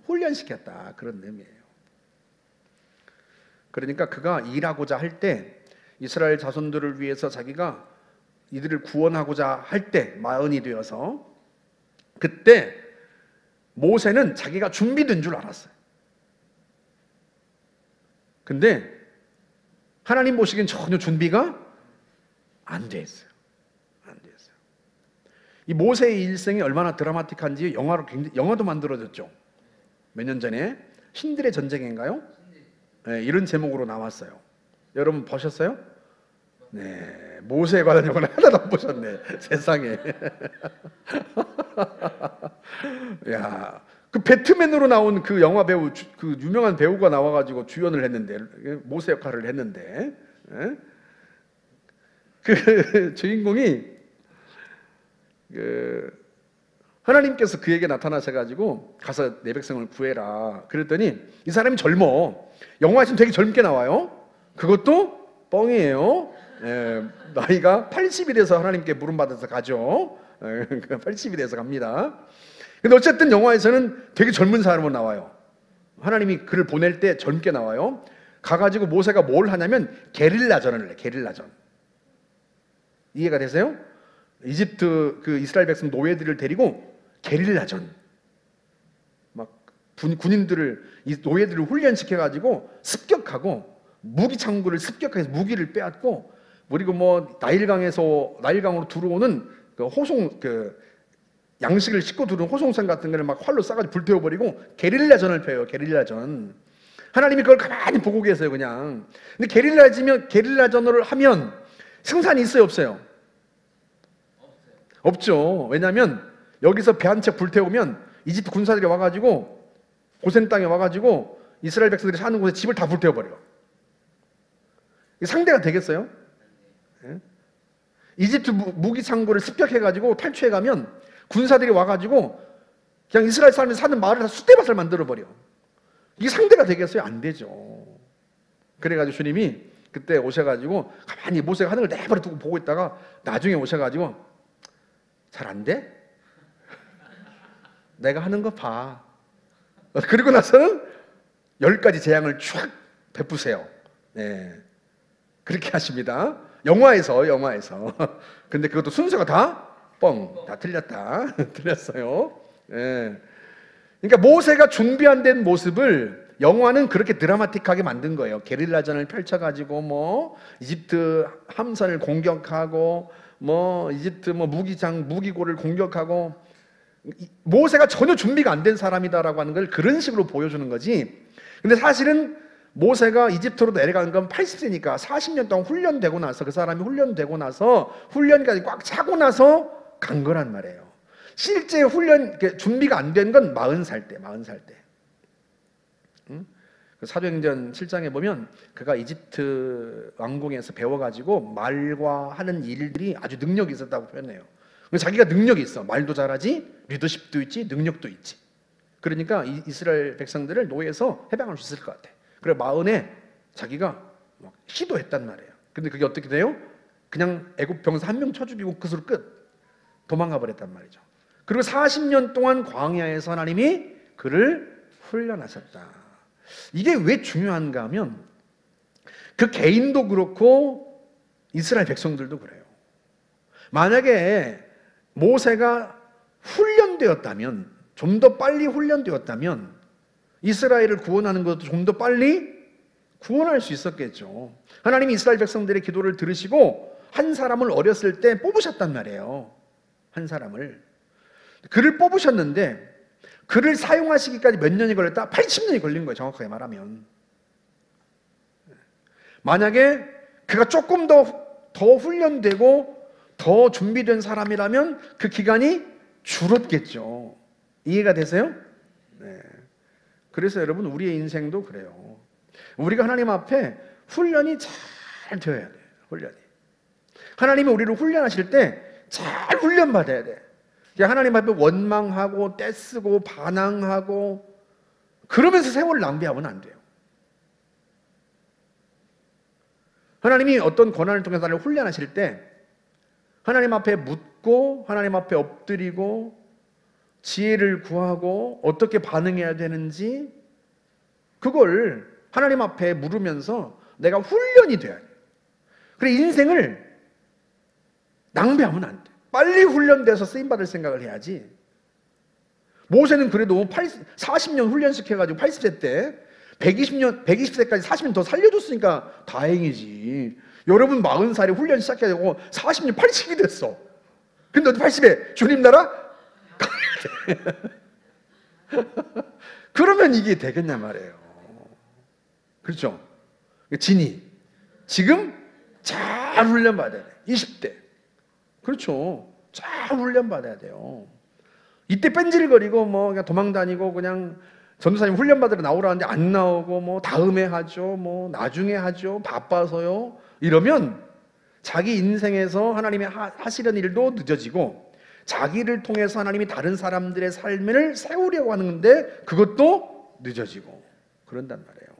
훈련시켰다, 그런 의미예요. 그러니까 그가 일하고자 할 때, 이스라엘 자손들을 위해서 자기가 이들을 구원하고자 할 때, 마흔이 되어서, 그때 모세는 자기가 준비된 줄 알았어요. 근데 하나님 보시기엔 전혀 준비가 안 돼 있어요. 안 돼 있어요. 이 모세의 일생이 얼마나 드라마틱한지 영화도 만들어졌죠. 몇 년 전에 신들의 전쟁인가요? 네, 이런 제목으로 나왔어요. 여러분 보셨어요? 네, 모세에 관한 영화를 하나도 안 보셨네. 세상에. 야, 그 배트맨으로 나온 그 영화 배우, 그 유명한 배우가 나와가지고 주연을 했는데, 모세 역할을 했는데, 그 주인공이 하나님께서 그에게 나타나셔가지고 가서 내 백성을 구해라. 그랬더니 이 사람이 젊어. 영화에서는 되게 젊게 나와요. 그것도 뻥이에요. 나이가 80이 돼서 하나님께 부름받아서 가죠. 80이 돼서 갑니다. 근데 어쨌든 영화에서는 되게 젊은 사람으로 나와요. 하나님이 그를 보낼 때 젊게 나와요. 가가지고 모세가 뭘 하냐면 게릴라전을 해. 게릴라전. 이해가 되세요? 이집트 그 이스라엘 백성 노예들을 데리고 게릴라전, 막 군인들을, 이 노예들을 훈련시켜가지고 습격하고, 무기 창고를 습격해서 무기를 빼앗고, 그리고 뭐 나일강으로 들어오는 그 호송, 그 양식을 싣고 들어오는 호송선 같은 거를 막 활로 쏴가지고 불태워버리고 게릴라전을 펴요. 게릴라전. 하나님이 그걸 가만히 보고 계세요, 그냥. 근데 게릴라전을 하면 승산이 있어요, 없어요? 없죠. 왜냐하면 여기서 배 한 채 불태우면 이집트 군사들이 와가지고 고센 땅에 와가지고 이스라엘 백성들이 사는 곳에 집을 다 불태워버려요. 상대가 되겠어요? 예? 이집트 무기 창고를 습격해가지고 탈취해가면 군사들이 와가지고 그냥 이스라엘 사람이 사는 마을을 다 숫대밭을 만들어버려. 이게 상대가 되겠어요? 안 되죠. 그래가지고 주님이 그때 오셔가지고 가만히 모세가 하는 걸 내버려 두고 보고 있다가 나중에 오셔가지고 잘 안 돼? 내가 하는 거 봐. 그리고 나서는 10가지 재앙을 쫙 베푸세요. 네. 그렇게 하십니다. 영화에서. 근데 그것도 순서가 다 틀렸다. 틀렸어요. 네. 그러니까 모세가 준비 안 된 모습을 영화는 그렇게 드라마틱하게 만든 거예요. 게릴라전을 펼쳐가지고 뭐 이집트 함선을 공격하고 뭐 이집트 뭐 무기고를 공격하고, 모세가 전혀 준비가 안 된 사람이다라고 하는 걸 그런 식으로 보여주는 거지. 근데 사실은 모세가 이집트로 내려간 건 80세니까 40년 동안 훈련되고 나서, 그 사람이 훈련되고 나서 훈련까지 꽉 차고 나서 간 거란 말이에요. 실제 훈련 준비가 안 된 건 40살 때. 응? 사도행전 7장에 보면 그가 이집트 왕궁에서 배워가지고 말과 하는 일들이 아주 능력이 있었다고 표현해요. 자기가 능력이 있어. 말도 잘하지, 리더십도 있지, 능력도 있지. 그러니까 이스라엘 백성들을 노예에서 해방할 수 있을 것 같아. 그래 마흔에 자기가 막 시도했단 말이에요. 근데 그게 어떻게 돼요? 그냥 애국 병사 한 명 쳐 죽이고 그수로 끝. 도망가 버렸단 말이죠. 그리고 40년 동안 광야에서 하나님이 그를 훈련하셨다. 이게 왜 중요한가 하면 그 개인도 그렇고 이스라엘 백성들도 그래요. 만약에 모세가 훈련되었다면, 좀 더 빨리 훈련되었다면 이스라엘을 구원하는 것도 좀 더 빨리 구원할 수 있었겠죠. 하나님이 이스라엘 백성들의 기도를 들으시고 한 사람을 어렸을 때 뽑으셨단 말이에요. 한 사람을. 그를 뽑으셨는데 그를 사용하시기까지 몇 년이 걸렸다? 80년이 걸린 거예요. 정확하게 말하면. 만약에 그가 조금 더 훈련되고 더 준비된 사람이라면 그 기간이 줄었겠죠. 이해가 되세요? 네. 그래서 여러분 우리의 인생도 그래요. 우리가 하나님 앞에 훈련이 잘 되어야 돼요. 훈련이. 하나님이 우리를 훈련하실 때 잘 훈련받아야 돼. 하나님 앞에 원망하고 떼쓰고 반항하고 그러면서 세월을 낭비하면 안 돼요. 하나님이 어떤 고난을 통해서 나를 훈련하실 때 하나님 앞에 묻고 하나님 앞에 엎드리고 지혜를 구하고 어떻게 반응해야 되는지 그걸 하나님 앞에 물으면서 내가 훈련이 돼야 돼요. 그래 인생을 낭비하면 안 돼. 빨리 훈련돼서 쓰임받을 생각을 해야지. 모세는 그래도 40년 훈련시켜가지고 80세 때 120세까지 40년 더 살려줬으니까 다행이지. 여러분 40살에 훈련 시작해가지고 40년 80이 됐어. 근데 어디 80에 주님 나라 가야 돼. 그러면 이게 되겠냐 말이에요. 그렇죠? 진이 지금 잘 훈련받아야 돼. 20대. 그렇죠. 잘 훈련받아야 돼요. 이때 뺀질거리고 뭐 그냥 도망다니고 그냥 전도사님 훈련받으러 나오라는데 안 나오고 뭐 다음에 하죠. 뭐 나중에 하죠. 바빠서요. 이러면 자기 인생에서 하나님이 하시는 일도 늦어지고 자기를 통해서 하나님이 다른 사람들의 삶을 세우려고 하는데 그것도 늦어지고 그런단 말이에요.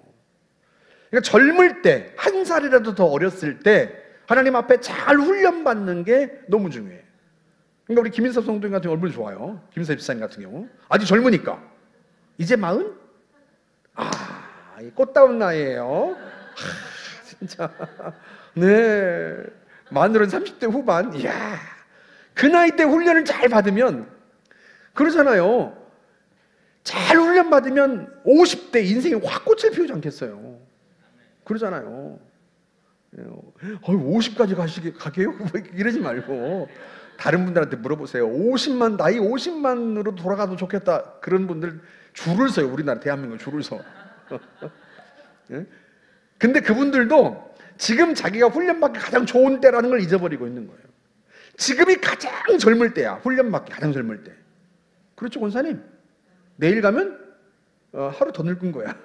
그러니까 젊을 때, 한 살이라도 더 어렸을 때 하나님 앞에 잘 훈련받는 게 너무 중요해요. 그러니까 우리 김인섭 성도님 같은 경우 얼마나 좋아요. 김인섭 집사님 같은 경우 아직 젊으니까 이제 40? 이 꽃다운 나이에요. 진짜 네 마늘은 30대 후반. 이야, 그 나이 때 훈련을 잘 받으면 그러잖아요. 잘 훈련 받으면 50대 인생이 확 꽃을 피우지 않겠어요. 그러잖아요. 50까지 가게요? 이러지 말고 다른 분들한테 물어보세요. 50만 나이 50만으로 돌아가도 좋겠다. 그런 분들 줄을 서요. 우리나라 대한민국 줄을 서. 근데 그분들도 지금 자기가 훈련받기 가장 좋은 때라는 걸 잊어버리고 있는 거예요. 지금이 가장 젊을 때야. 훈련받기 가장 젊을 때. 그렇죠, 권사님? 내일 가면 하루 더 늙은 거야.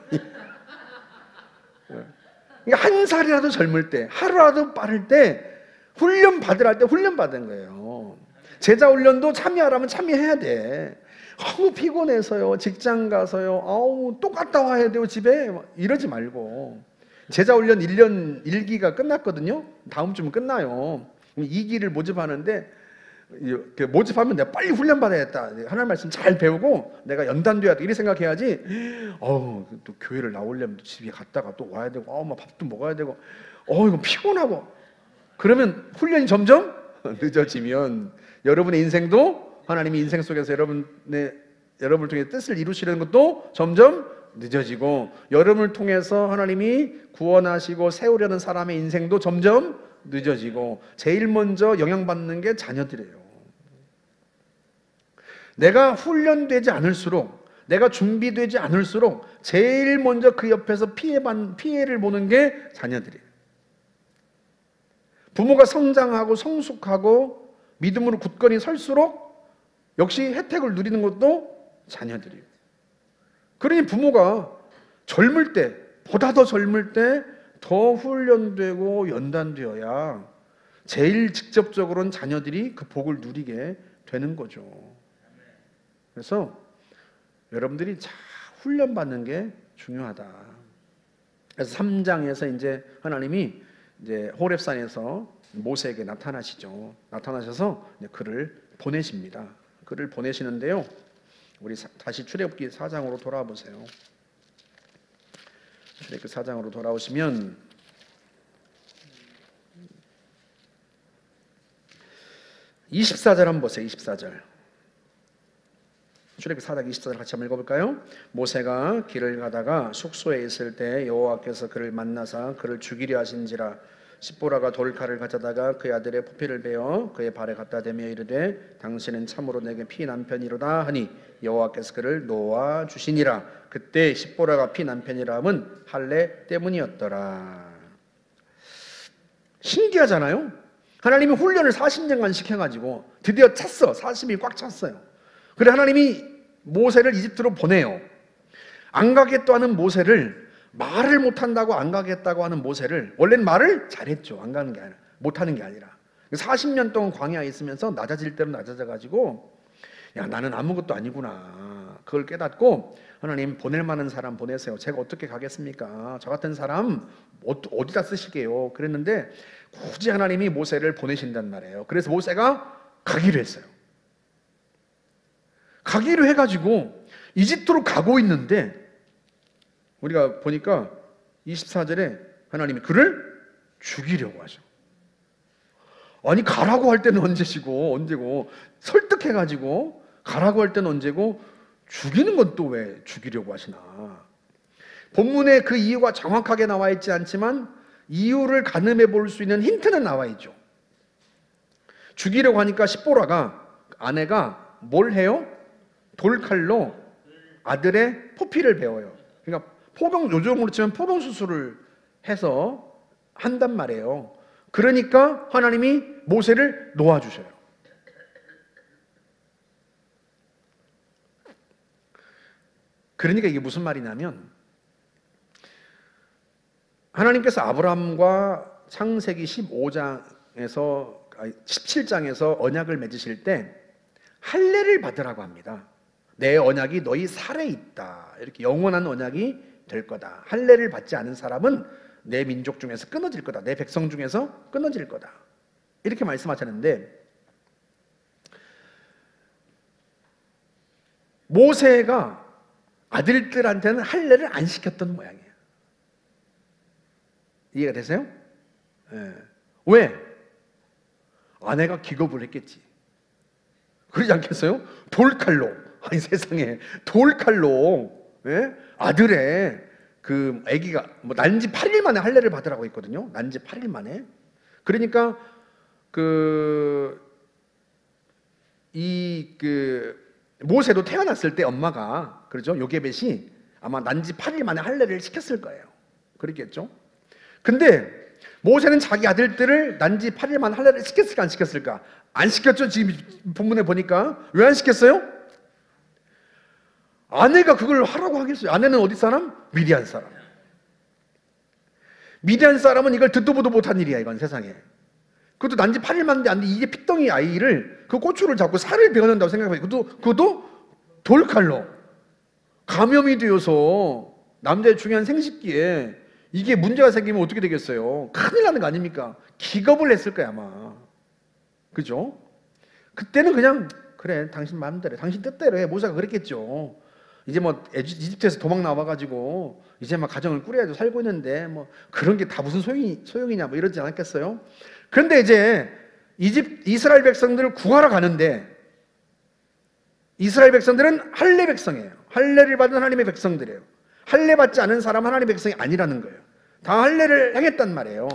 그러니까 한 살이라도 젊을 때, 하루라도 빠를 때 훈련 받으라 할 때 훈련 받은 거예요. 제자 훈련도 참여하라면 참여해야 돼. 너무 피곤해서요. 직장 가서요. 또 갔다 와야 돼요. 집에 이러지 말고. 제자 훈련 1년 1기가 끝났거든요. 다음 주면 끝나요. 2기를 모집하는데 모집하면 내가 빨리 훈련 받아야겠다. 하나님 말씀 잘 배우고 내가 연단돼야 돼. 이렇게 생각해야지. 또 교회를 나오려면 또 집에 갔다가 또 와야 되고, 막 밥도 먹어야 되고, 이거 피곤하고. 그러면 훈련이 점점 늦어지면 여러분의 인생도 하나님이 인생 속에서 여러분을 통해 뜻을 이루시려는 것도 점점 늦어지고 여러분을 통해서 하나님이 구원하시고 세우려는 사람의 인생도 점점 늦어지고 제일 먼저 영향받는 게 자녀들이에요. 내가 훈련되지 않을수록 내가 준비되지 않을수록 제일 먼저 그 옆에서 피해를 보는 게 자녀들이에요. 부모가 성장하고 성숙하고 믿음으로 굳건히 설수록 역시 혜택을 누리는 것도 자녀들이에요. 그러니 부모가 젊을 때 보다 더 젊을 때 더 훈련되고 연단되어야 제일 직접적으로는 자녀들이 그 복을 누리게 되는 거죠. 그래서 여러분들이 잘 훈련받는 게 중요하다. 그래서 3장에서 이제 하나님이 이제 호렙산에서 모세에게 나타나시죠. 나타나셔서 그를 보내십니다. 그를 보내시는데요. 우리 다시 출애굽기 4장으로 돌아와 보세요. 출애굽기 4장으로 돌아오시면 24절 한번 보세요. 24절. 출애굽기 4장 24절 같이 한번 읽어볼까요? 모세가 길을 가다가 숙소에 있을 때 여호와께서 그를 만나사 그를 죽이려 하신지라. 십보라가 돌칼을 가져다가 그의 아들의 포피를 베어 그의 발에 갖다 대며 이르되 당신은 참으로 내게 피난 편이로다 하니 여호와께서 그를 놓아 주시니라. 그때 십보라가 피난 편이라 함은 할례 때문이었더라. 신기하잖아요. 하나님이 훈련을 40년간 시켜가지고 드디어 찼어. 40일이 꽉 찼어요. 그래 하나님이 모세를 이집트로 보내요. 안 가겠다고 하는 모세를, 말을 못한다고 안 가겠다고 하는 모세를, 원래는 말을 잘했죠. 안 가는 게 아니라, 못하는 게 아니라 40년 동안 광야에 있으면서 낮아질 대로 낮아져가지고 야 나는 아무것도 아니구나 그걸 깨닫고 하나님 보낼 만한 사람 보내세요. 제가 어떻게 가겠습니까? 저 같은 사람 어디다 쓰시게요? 그랬는데 굳이 하나님이 모세를 보내신단 말이에요. 그래서 모세가 가기로 했어요. 가기로 해가지고 이집트로 가고 있는데 우리가 보니까 24절에 하나님이 그를 죽이려고 하죠. 아니 가라고 할 때는 언제고 설득해가지고 가라고 할 때는 언제고 죽이는 건 또 왜 죽이려고 하시나. 본문에 그 이유가 정확하게 나와 있지 않지만 이유를 가늠해 볼 수 있는 힌트는 나와 있죠. 죽이려고 하니까 십보라가 아내가 뭘 해요? 돌칼로 아들의 포피를 베어요. 그러니까 요즘으로 치면 포병 수술을 해서 한단 말이에요. 그러니까 하나님이 모세를 놓아주셔요. 그러니까 이게 무슨 말이냐면 하나님께서 아브라함과 창세기 17장에서 언약을 맺으실 때 할례를 받으라고 합니다. 내 언약이 너희 살에 있다. 이렇게 영원한 언약이 될 거다. 할례를 받지 않은 사람은 내 민족 중에서 끊어질 거다. 내 백성 중에서 끊어질 거다. 이렇게 말씀하셨는데 모세가 아들들한테는 할례를 안 시켰던 모양이에요. 이해가 되세요? 네. 왜? 아내가 기겁을 했겠지. 그러지 않겠어요? 돌칼로, 아니 세상에 돌칼로, 예? 아들의 그 아기가 난지 8일 만에 할례를 받으라고 했거든요. 난지 8일 만에. 그러니까 모세도 태어났을 때 엄마가 그렇죠. 요게벳이 아마 난지 8일 만에 할례를 시켰을 거예요. 그렇겠죠? 근데 모세는 자기 아들들을 난지 8일 만에 할례를 시켰을까 안 시켰을까? 안 시켰죠. 지금 본문에 보니까. 왜 안 시켰어요? 아내가 그걸 하라고 하겠어요. 아내는 어디 사람? 미디안 사람. 미디안 사람은 이걸 듣도 보도 못한 일이야. 이건 세상에. 그것도 난지 8일 만인데 안 돼. 이게 핏덩이 아이를 그 고추를 잡고 살을 베어낸다고 생각해요. 그것도 돌칼로 감염이 되어서 남자의 중요한 생식기에 이게 문제가 생기면 어떻게 되겠어요? 큰일 나는 거 아닙니까? 기겁을 했을 거야 아마. 그죠? 그때는 그냥 그래 당신 마음대로 해. 당신 뜻대로 해. 모세가 그랬겠죠. 이제 뭐 이집트에서 도망 나와가지고 이제 막 가정을 꾸려야죠. 살고 있는데 뭐 그런 게 다 무슨 소용이냐 뭐 이러지 않았겠어요? 그런데 이제 이스라엘 백성들을 구하러 가는데 이스라엘 백성들은 할례 백성이에요. 할례를 받은 하나님의 백성들이에요. 할례 받지 않은 사람 하나님의 백성이 아니라는 거예요. 다 할례를 행했단 말이에요.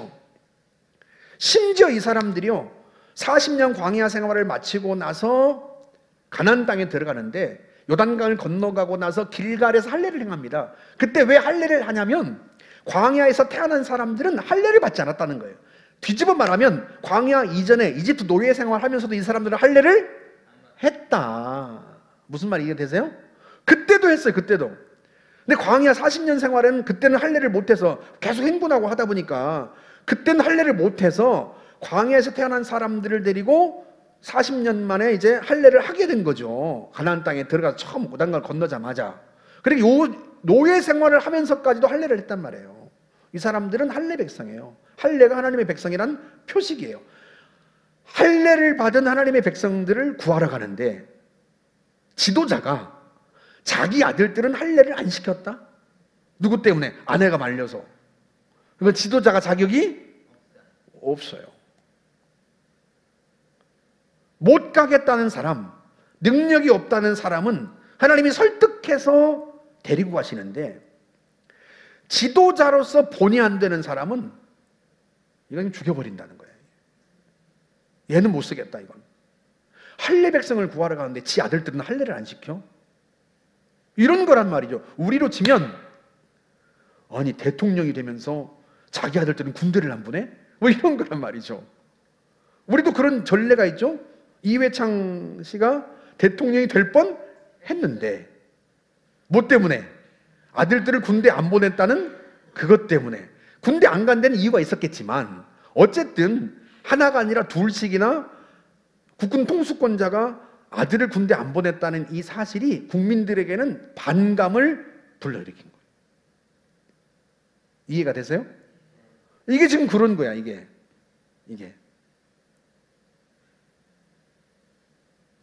심지어 이 사람들이요 40년 광야 생활을 마치고 나서 가나안 땅에 들어가는데 요단강을 건너가고 나서 길갈에서 할례를 행합니다. 그때 왜 할례를 하냐면 광야에서 태어난 사람들은 할례를 받지 않았다는 거예요. 뒤집어 말하면 광야 이전에 이집트 노예 생활하면서도 이 사람들은 할례를 했다. 무슨 말이 이해되세요? 그때도 했어요. 그때도. 근데 광야 40년 생활은 그때는 할례를 못해서 계속 행군하고 하다 보니까 그때는 할례를 못해서 광야에서 태어난 사람들을 데리고 40년 만에 이제 할례를 하게 된 거죠. 가나안 땅에 들어가서 처음 요단강을 건너자마자. 그리고 요 노예 생활을 하면서까지도 할례를 했단 말이에요. 이 사람들은 할례 백성이에요. 할례가 하나님의 백성이란 표식이에요. 할례를 받은 하나님의 백성들을 구하러 가는데 지도자가 자기 아들들은 할례를 안 시켰다? 누구 때문에? 아내가 말려서. 그러니까 지도자가 자격이 없어요. 못 가겠다는 사람, 능력이 없다는 사람은 하나님이 설득해서 데리고 가시는데, 지도자로서 본이 안 되는 사람은 이건 죽여버린다는 거예요. 얘는 못 쓰겠다, 이건. 할례 백성을 구하러 가는데 지 아들들은 할례를 안 시켜? 이런 거란 말이죠. 우리로 치면, 아니 대통령이 되면서 자기 아들들은 군대를 안 보내? 뭐 이런 거란 말이죠. 우리도 그런 전례가 있죠. 이회창 씨가 대통령이 될 뻔 했는데, 뭐 때문에? 아들들을 군대 안 보냈다는 그것 때문에. 군대 안 간 데는 이유가 있었겠지만 어쨌든 하나가 아니라 둘씩이나 국군 통수권자가 아들을 군대 안 보냈다는 이 사실이 국민들에게는 반감을 불러일으킨 거예요. 이해가 되세요? 이게 지금 그런 거야, 이게.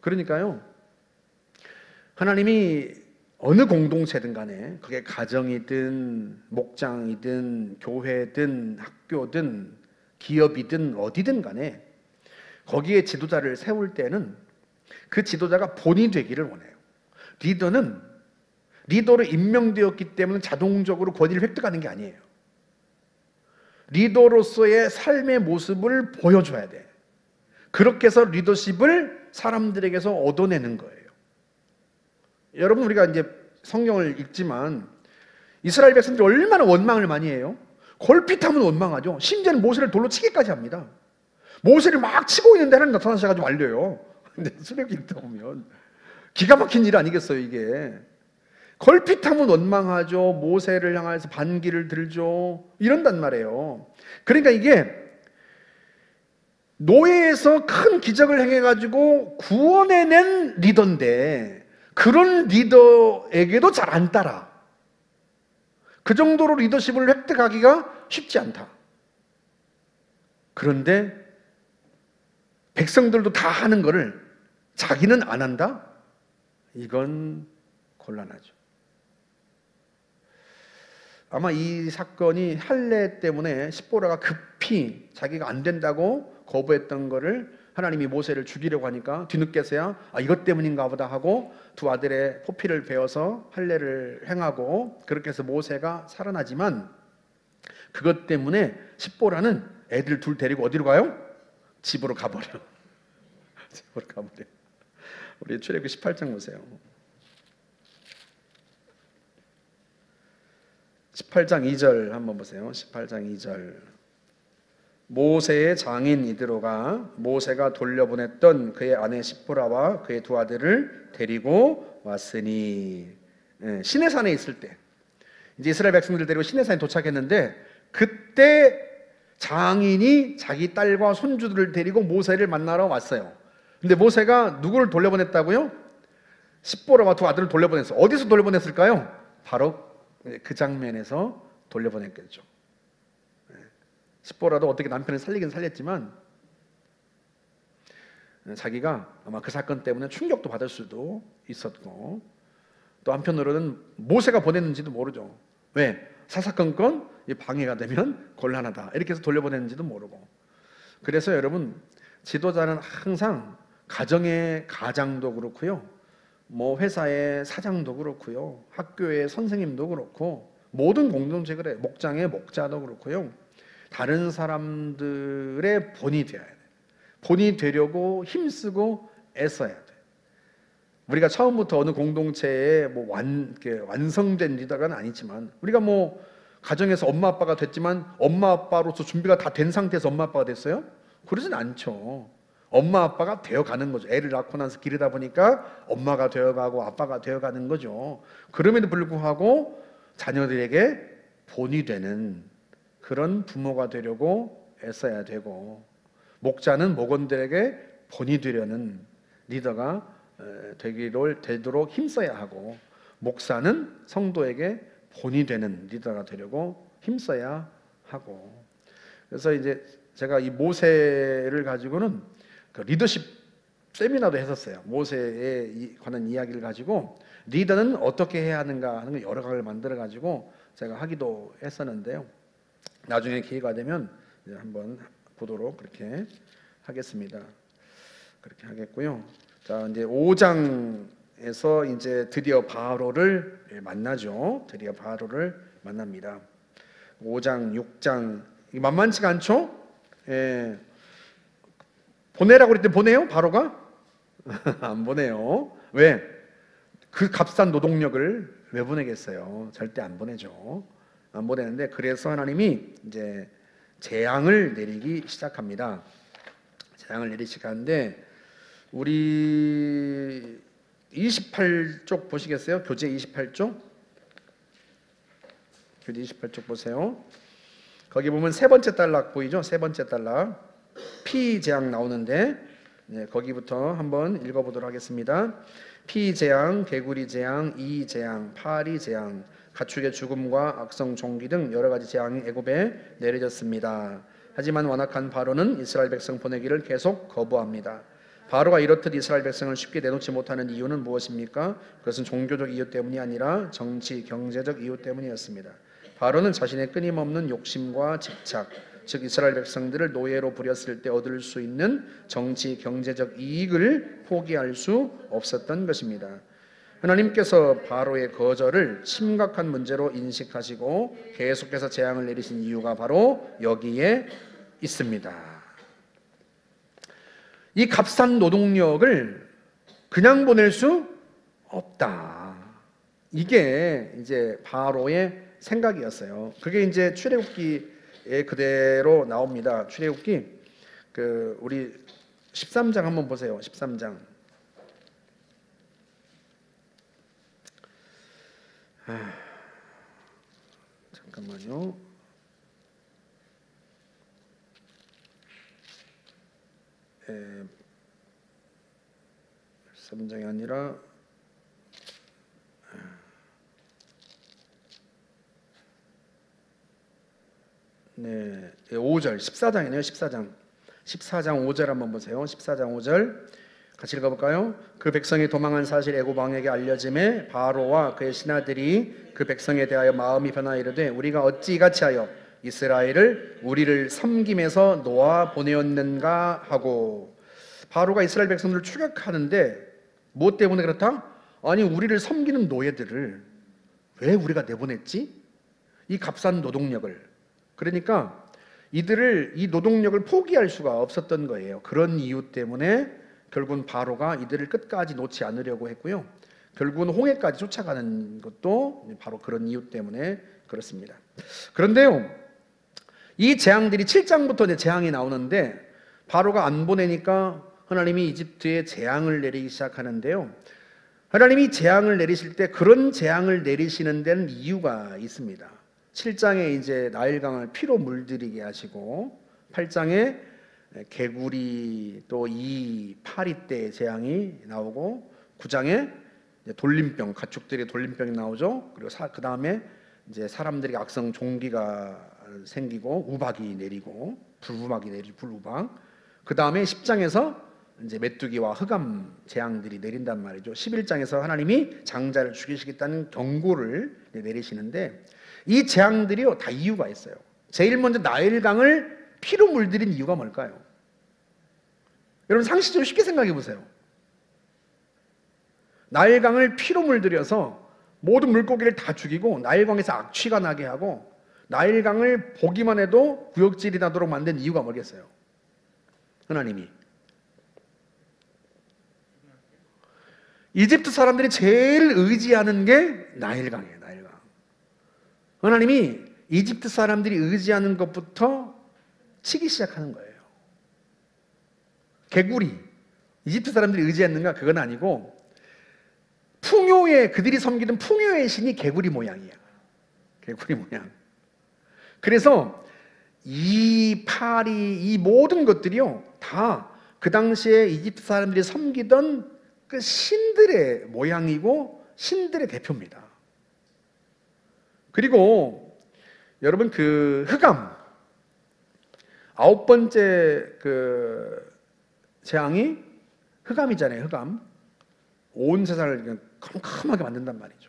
그러니까요, 하나님이 어느 공동체든 간에, 그게 가정이든 목장이든 교회든 학교든 기업이든 어디든 간에 거기에 지도자를 세울 때는 그 지도자가 본이 되기를 원해요. 리더로 임명되었기 때문에 자동적으로 권위를 획득하는 게 아니에요. 리더로서의 삶의 모습을 보여줘야 돼. 그렇게 해서 리더십을 사람들에게서 얻어내는 거예요. 여러분, 우리가 이제 성경을 읽지만 이스라엘 백성들이 얼마나 원망을 많이 해요. 걸핏하면 원망하죠. 심지어는 모세를 돌로 치기까지 합니다. 모세를 막 치고 있는데 하나님 나타나셔가지고 말려요. 근데 수렵기 읽다 보면 기가 막힌 일 아니겠어요, 이게. 걸핏하면 원망하죠. 모세를 향해서 반기를 들죠. 이런단 말이에요. 그러니까 이게 노예에서 큰 기적을 행해가지고 구원해낸 리더인데, 그런 리더에게도 잘 안 따라. 그 정도로 리더십을 획득하기가 쉽지 않다. 그런데 백성들도 다 하는 거를 자기는 안 한다? 이건 곤란하죠. 아마 이 사건이 할례 때문에 십보라가 급히 자기가 안 된다고 거부했던 거를 하나님이 모세를 죽이려고 하니까 뒤늦게서야 이것 때문인가 보다 하고 두 아들의 포피를 베어서 할례를 행하고, 그렇게 해서 모세가 살아나지만, 그것 때문에 십보라는 애들 둘 데리고 어디로 가요? 집으로 가버려. 집으로 가버려. 우리 출애굽기 18장 보세요. 18장 2절 한번 보세요. 18장 2절. 모세의 장인 이드로가 모세가 돌려보냈던 그의 아내 십보라와 그의 두 아들을 데리고 왔으니. 시내산에 있을 때, 이제 이스라엘 백성들 데리고 시내산에 도착했는데, 그때 장인이 자기 딸과 손주들을 데리고 모세를 만나러 왔어요. 근데 모세가 누구를 돌려보냈다고요? 십보라와 두 아들을 돌려보냈어요. 어디서 돌려보냈을까요? 바로 그 장면에서 돌려보냈겠죠. 십보라도 어떻게 남편을 살리긴 살렸지만 자기가 아마 그 사건 때문에 충격도 받을 수도 있었고, 또 한편으로는 모세가 보냈는지도 모르죠. 왜? 사사건건 방해가 되면 곤란하다, 이렇게 해서 돌려보냈는지도 모르고. 그래서 여러분, 지도자는 항상 가정의 가장도 그렇고요, 뭐 회사의 사장도 그렇고요, 학교의 선생님도 그렇고, 모든 공동체 그래, 목장의 목자도 그렇고요, 다른 사람들의 본이 되어야 돼. 본이 되려고 힘쓰고 애써야 돼. 우리가 처음부터 어느 공동체에 완성된 리더가 아니지만, 우리가 뭐 가정에서 엄마 아빠가 됐지만 엄마 아빠로서 준비가 다 된 상태에서 엄마 아빠가 됐어요? 그러진 않죠. 엄마 아빠가 되어가는 거죠. 애를 낳고 나서 기르다 보니까 엄마가 되어가고 아빠가 되어가는 거죠. 그럼에도 불구하고 자녀들에게 본이 되는 그런 부모가 되려고 애써야 되고, 목자는 목원들에게 본이 되려는 리더가 되도록 힘써야 하고, 목사는 성도에게 본이 되는 리더가 되려고 힘써야 하고. 그래서 이제 제가 이 모세를 가지고는 그 리더십 세미나도 했었어요. 모세에 관한 이야기를 가지고 리더는 어떻게 해야 하는가 하는 거 여러 강을 만들어 가지고 제가 하기도 했었는데요. 나중에 기회가 되면 이제 한번 보도록 그렇게 하겠습니다. 그렇게 하겠고요. 자, 이제 5장에서 이제 드디어 바로를 만나죠. 드디어 바로를 만납니다. 5장, 6장 만만치가 않죠? 예. 보내라고 그랬더니 보내요? 바로가? 안 보내요. 왜? 그 값싼 노동력을 왜 보내겠어요? 절대 안 보내죠. 안 보내는데, 그래서 하나님이 이제 재앙을 내리기 시작합니다. 재앙을 내리기 시작하는데, 우리 28쪽 보시겠어요? 교재 28쪽? 교재 28쪽 보세요. 거기 보면 세 번째 단락 보이죠? 세 번째 단락 피재앙 나오는데, 거기부터 한번 읽어보도록 하겠습니다. 피재앙, 개구리 재앙, 이재앙, 파리 재앙, 가축의 죽음과 악성 종기 등 여러 가지 재앙이 애굽에 내려졌습니다. 하지만 완악한 바로는 이스라엘 백성 보내기를 계속 거부합니다. 바로가 이렇듯 이스라엘 백성을 쉽게 내놓지 못하는 이유는 무엇입니까? 그것은 종교적 이유 때문이 아니라 정치, 경제적 이유 때문이었습니다. 바로는 자신의 끊임없는 욕심과 집착, 즉 이스라엘 백성들을 노예로 부렸을 때 얻을 수 있는 정치, 경제적 이익을 포기할 수 없었던 것입니다. 하나님께서 바로의 거절을 심각한 문제로 인식하시고 계속해서 재앙을 내리신 이유가 바로 여기에 있습니다. 이 값싼 노동력을 그냥 보낼 수 없다. 이게 이제 바로의 생각이었어요. 그게 이제 출애굽기에 그대로 나옵니다. 출애굽기 우리 13장 한번 보세요. 13장. 잠깐만요. 예, 13장이 아니라 네, 5절 14장이네요. 14장 5절 한번 보세요. 14장 5절 같이 읽어볼까요? 그 백성이 도망한 사실 애굽 왕에게 알려짐에 바로와 그의 신하들이 그 백성에 대하여 마음이 변하여 이르되 우리가 어찌 이같이 하여 이스라엘을 우리를 섬김에서 놓아 보내었는가 하고. 바로가 이스라엘 백성들을 추격하는데 뭐 때문에 그렇다? 아니, 우리를 섬기는 노예들을 왜 우리가 내보냈지? 이 값싼 노동력을. 그러니까 이들을, 이 노동력을 포기할 수가 없었던 거예요. 그런 이유 때문에 결국은 바로가 이들을 끝까지 놓지 않으려고 했고요. 결국은 홍해까지 쫓아가는 것도 바로 그런 이유 때문에 그렇습니다. 그런데요, 이 재앙들이 7장부터 이제 재앙이 나오는데 바로가 안 보내니까 하나님이 이집트에 재앙을 내리기 시작하는데요. 하나님이 재앙을 내리실 때 그런 재앙을 내리시는 데는 이유가 있습니다. 7장에 이제 나일강을 피로 물들이게 하시고, 8장에 개구리 또 이 파리 때 재앙이 나오고, 9장에 돌림병, 가축들의 돌림병이 나오죠. 그리고 그 다음에 이제 사람들에게 악성 종기가 생기고 우박이 내리고 불우박이 내리고 불우박. 그 다음에 10장에서 이제 메뚜기와 흑암 재앙들이 내린단 말이죠. 11장에서 하나님이 장자를 죽이시겠다는 경고를 내리시는데, 이 재앙들이요 다 이유가 있어요. 제일 먼저 나일강을 피로 물들인 이유가 뭘까요? 여러분 상식적으로 쉽게 생각해 보세요. 나일강을 피로 물들여서 모든 물고기를 다 죽이고 나일강에서 악취가 나게 하고 나일강을 보기만 해도 구역질이 나도록 만든 이유가 뭐겠어요? 하나님이. 이집트 사람들이 제일 의지하는 게 나일강이에요. 나일강. 하나님이 이집트 사람들이 의지하는 것부터 치기 시작하는 거예요. 개구리, 이집트 사람들이 의지했는가? 그건 아니고 풍요의, 그들이 섬기던 풍요의 신이 개구리 모양이야. 개구리 모양. 그래서 이 파리, 이 모든 것들이요 다 그 당시에 이집트 사람들이 섬기던 그 신들의 모양이고 신들의 대표입니다. 그리고 여러분 그 흑암, 9번째 그 재앙이 흑암이잖아요. 흑암. 온 세상을 그냥 컴컴하게 만든단 말이죠.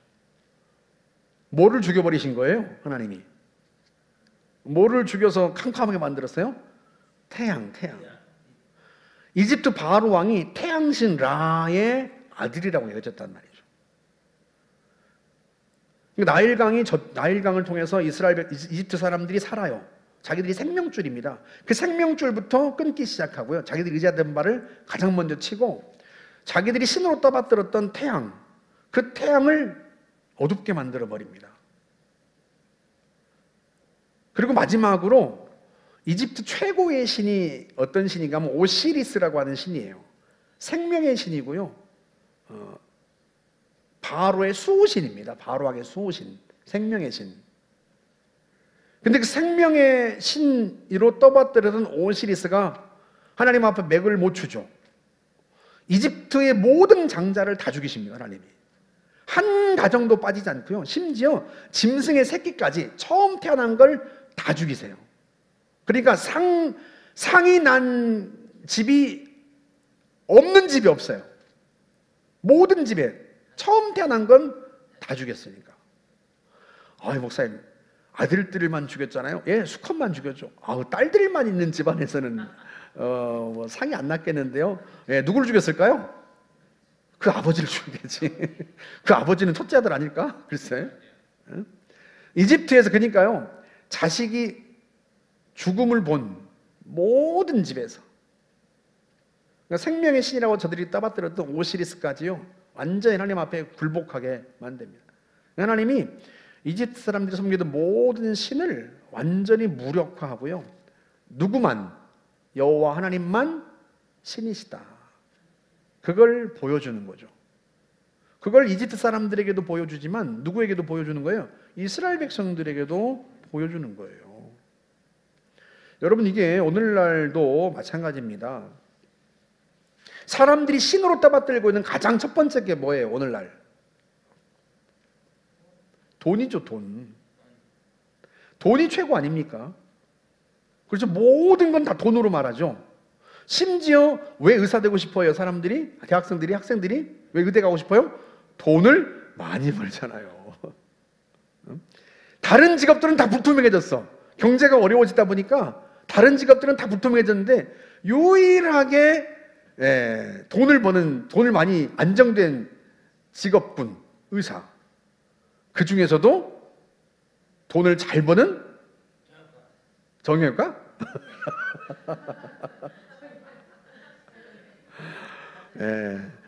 뭐를 죽여버리신 거예요? 하나님이. 뭐를 죽여서 캄캄하게 만들었어요? 태양. 이집트 바로 왕이 태양신 라의 아들이라고 여겼단 말이죠. 나일강을 통해서 이집트 사람들이 살아요. 자기들이 생명줄입니다. 그 생명줄부터 끊기 시작하고요. 자기들이 의지하던 바를 가장 먼저 치고 자기들이 신으로 떠받들었던 태양, 그 태양을 어둡게 만들어 버립니다. 그리고 마지막으로 이집트 최고의 신이 어떤 신인가 하면 오시리스라고 하는 신이에요. 생명의 신이고요. 바로의 수호신입니다. 바로에게 수호신, 생명의 신. 근데 그 생명의 신으로 떠받들었던 오시리스가 하나님 앞에 맥을 못 추죠. 이집트의 모든 장자를 다 죽이십니다. 하나님이. 한 가정도 빠지지 않고요. 심지어 짐승의 새끼까지 처음 태어난 걸 다 죽이세요. 그러니까 상이 난 집이 없는 집이 없어요. 모든 집에 처음 태어난 건 다 죽였으니까. 아이 목사님, 아들들만 죽였잖아요. 예, 수컷만 죽였죠. 딸들만 있는 집안에서는 뭐 상이 안 났겠는데요. 예, 누구를 죽였을까요? 그 아버지를 죽였겠지. 그 아버지는 첫째 아들 아닐까? 글쎄. 이집트에서 그러니까요, 자식이 죽음을 본 모든 집에서, 그러니까 생명의 신이라고 저들이 떠받들었던 오시리스까지요 완전히 하나님 앞에 굴복하게 만듭니다. 하나님이 이집트 사람들이 섬기던 모든 신을 완전히 무력화하고요, 누구만, 여호와 하나님만 신이시다, 그걸 보여주는 거죠. 그걸 이집트 사람들에게도 보여주지만 누구에게도 보여주는 거예요? 이스라엘 백성들에게도 보여주는 거예요. 여러분, 이게 오늘날도 마찬가지입니다. 사람들이 신으로 떠받들고 있는 가장 첫 번째 게 뭐예요? 오늘날 돈이죠. 돈이 최고 아닙니까? 그래서 모든 건 다 돈으로 말하죠. 심지어 왜 의사 되고 싶어요? 사람들이, 대학생들이, 학생들이 왜 의대 가고 싶어요? 돈을 많이 벌잖아요. 다른 직업들은 다 불투명해졌어. 경제가 어려워지다 보니까 다른 직업들은 다 불투명해졌는데 유일하게 돈을 많이 안정된 직업군, 의사. 그 중에서도 돈을 잘 버는 정형외과?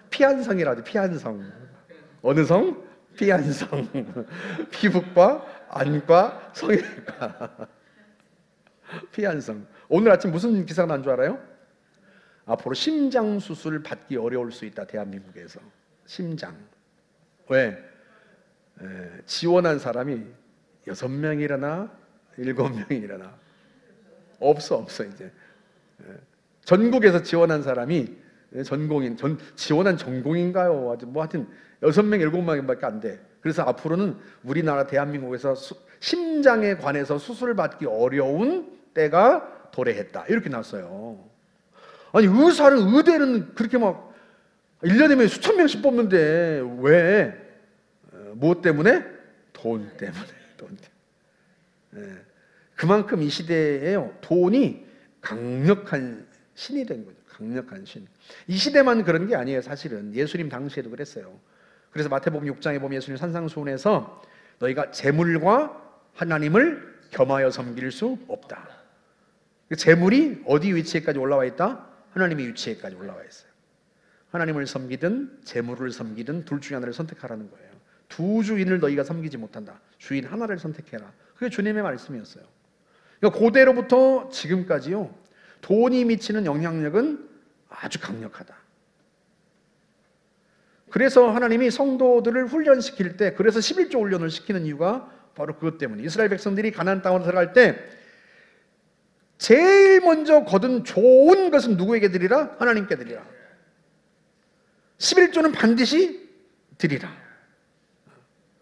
피한성이라도, 피한성. 어느 성? 피한성. 피부과, 안과, 성형외과. 피한성. 오늘 아침 무슨 기사가 난 줄 알아요? 앞으로 심장 수술 받기 어려울 수 있다. 대한민국에서. 심장. 왜? 지원한 사람이 6명이라나 7명이라나 없어 이제. 전국에서 지원한 사람이 지원한 전공인가요? 하여튼 6명, 7명밖에 안 돼. 그래서 앞으로는 우리나라 대한민국에서 심장에 관해서 수술을 받기 어려운 때가 도래했다. 이렇게 나왔어요. 아니, 의대는 그렇게 막 1년이면 수천 명씩 뽑는데 왜? 무엇 때문에? 돈 때문에. 그만큼 이 시대에요, 돈이 강력한 신이 된 거죠. 강력한 신. 이 시대만 그런 게 아니에요. 사실은 예수님 당시에도 그랬어요. 그래서 마태복음 6장에 보면 예수님 산상수훈에서 너희가 재물과 하나님을 겸하여 섬길 수 없다. 재물이 어디 위치에까지 올라와 있다? 하나님의 위치에까지 올라와 있어요. 하나님을 섬기든 재물을 섬기든 둘 중에 하나를 선택하라는 거예요. 두 주인을 너희가 섬기지 못한다. 주인 하나를 선택해라. 그게 주님의 말씀이었어요. 그러니까 고대로부터 지금까지요, 돈이 미치는 영향력은 아주 강력하다. 그래서 하나님이 성도들을 훈련시킬 때, 그래서 11조 훈련을 시키는 이유가 바로 그것 때문에 이스라엘 백성들이 가나안 땅으로 들어갈 때 제일 먼저 거둔 좋은 것은 누구에게 드리라? 하나님께 드리라. 11조는 반드시 드리라.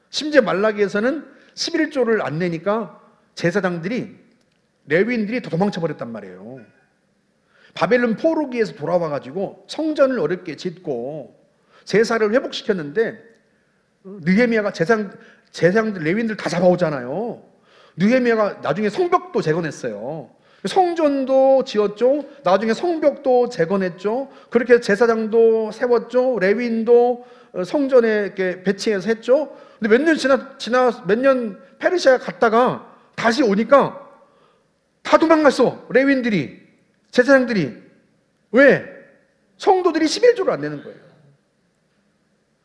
심지어 말라기에서는 11조를 안 내니까 제사장들이, 레위인들이 더 도망쳐 버렸단 말이에요. 바벨론 포로기에서 돌아와가지고 성전을 어렵게 짓고 제사를 회복시켰는데 느헤미야가 제사장들, 레위인들 다 잡아오잖아요. 느헤미야가 나중에 성벽도 재건했어요. 성전도 지었죠. 나중에 성벽도 재건했죠. 그렇게 제사장도 세웠죠. 레위인도 성전에 이렇게 배치해서 했죠. 근데 몇 년 몇 년 페르시아 갔다가 다시 오니까 다 도망갔어. 레위인들이, 제사장들이. 왜? 성도들이 11조를 안 내는 거예요.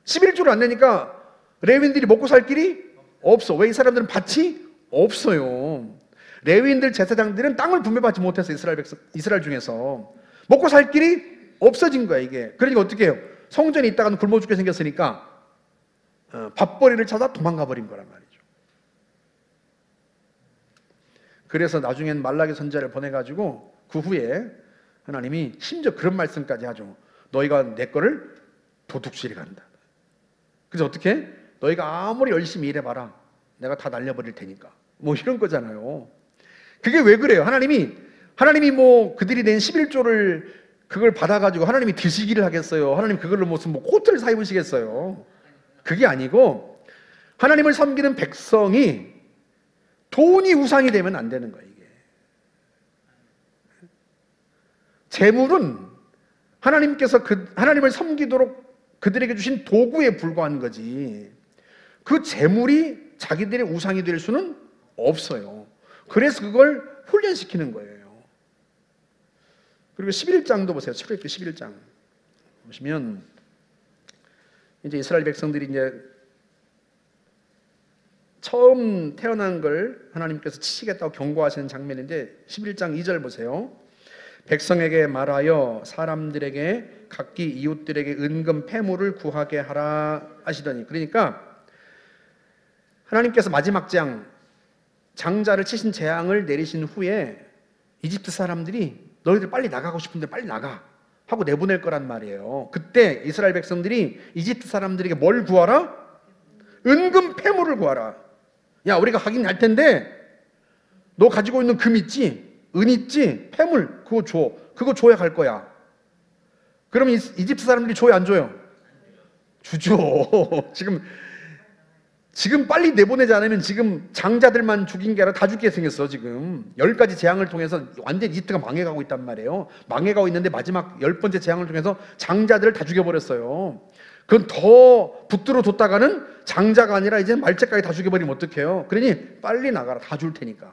11조를 안 내니까 레위인들이 먹고 살 길이 없어. 왜? 이 사람들은 밭이 없어요. 레위인들, 제사장들은 땅을 분배받지 못해서 이스라엘 중에서 먹고 살 길이 없어진 거야 이게. 그러니까 어떻게 해요? 성전에 있다가는 굶어 죽게 생겼으니까 밥벌이를 찾아 도망가 버린 거란 말이죠. 그래서 나중엔 말라기 선지자를 보내가지고 그 후에 하나님이 심지어 그런 말씀까지 하죠. 너희가 내 거를 도둑질해 간다. 그래서 어떻게 해? 너희가 아무리 열심히 일해봐라, 내가 다 날려버릴 테니까. 뭐 이런 거잖아요. 그게 왜 그래요? 하나님이 뭐 그들이 낸 11조를 그걸 받아가지고 하나님이 드시기를 하겠어요? 하나님 그걸로 무슨 뭐 코트를 사 입으시겠어요? 그게 아니고 하나님을 섬기는 백성이 돈이 우상이 되면 안 되는 거예요. 이게 재물은 하나님께서 하나님을 섬기도록 그들에게 주신 도구에 불과한 거지, 그 재물이 자기들의 우상이 될 수는 없어요. 그래서 그걸 훈련시키는 거예요. 그리고 11장도 보세요. 출애굽기 11장 보시면 이제 이스라엘 백성들이 이제 처음 태어난 걸 하나님께서 치시겠다고 경고하시는 장면인데 11장 2절 보세요. 백성에게 말하여 사람들에게 각기 이웃들에게 은금 패물을 구하게 하라 하시더니, 그러니까 하나님께서 마지막 장자를 치신 재앙을 내리신 후에 이집트 사람들이 너희들 빨리 나가고 싶은데 빨리 나가 하고 내보낼 거란 말이에요. 그때 이스라엘 백성들이 이집트 사람들에게 뭘 구하라? 은금 패물을 구하라. 야, 우리가 가긴 갈 텐데 너 가지고 있는 금 있지? 은 있지? 패물 그거 줘. 그거 줘야 갈 거야. 그럼 이집트 사람들이 줘요, 안 줘요? 주죠. 지금 빨리 내보내지 않으면 지금 장자들만 죽인 게 아니라 다 죽게 생겼어. 지금 10가지 재앙을 통해서 완전히 이집트가 망해가고 있단 말이에요. 망해가고 있는데 마지막 10번째 재앙을 통해서 장자들을 다 죽여버렸어요. 그건 더 붙들어 뒀다가는 장자가 아니라 이제 말째까지 다 죽여버리면 어떡해요? 그러니 빨리 나가라. 다 줄 테니까.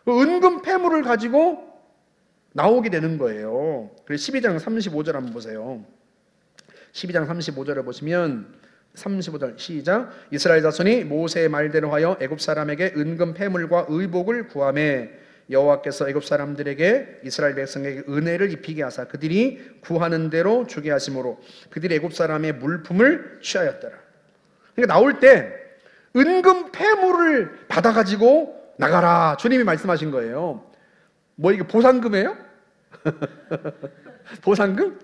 은금 패물을 가지고 나오게 되는 거예요. 그래서 12장 35절 한번 보세요. 12장 35절을 보시면 35절 시작. 이스라엘 자손이 모세의 말대로 하여 애굽 사람에게 은금 패물과 의복을 구하매 여호와께서 애굽 사람들에게 이스라엘 백성에게 은혜를 입히게 하사 그들이 구하는 대로 주게 하심으로 그들이 애굽 사람의 물품을 취하였더라. 그러니까 나올 때 은금 패물을 받아가지고 나가라. 주님이 말씀하신 거예요. 뭐 이게 보상금이에요? 보상금?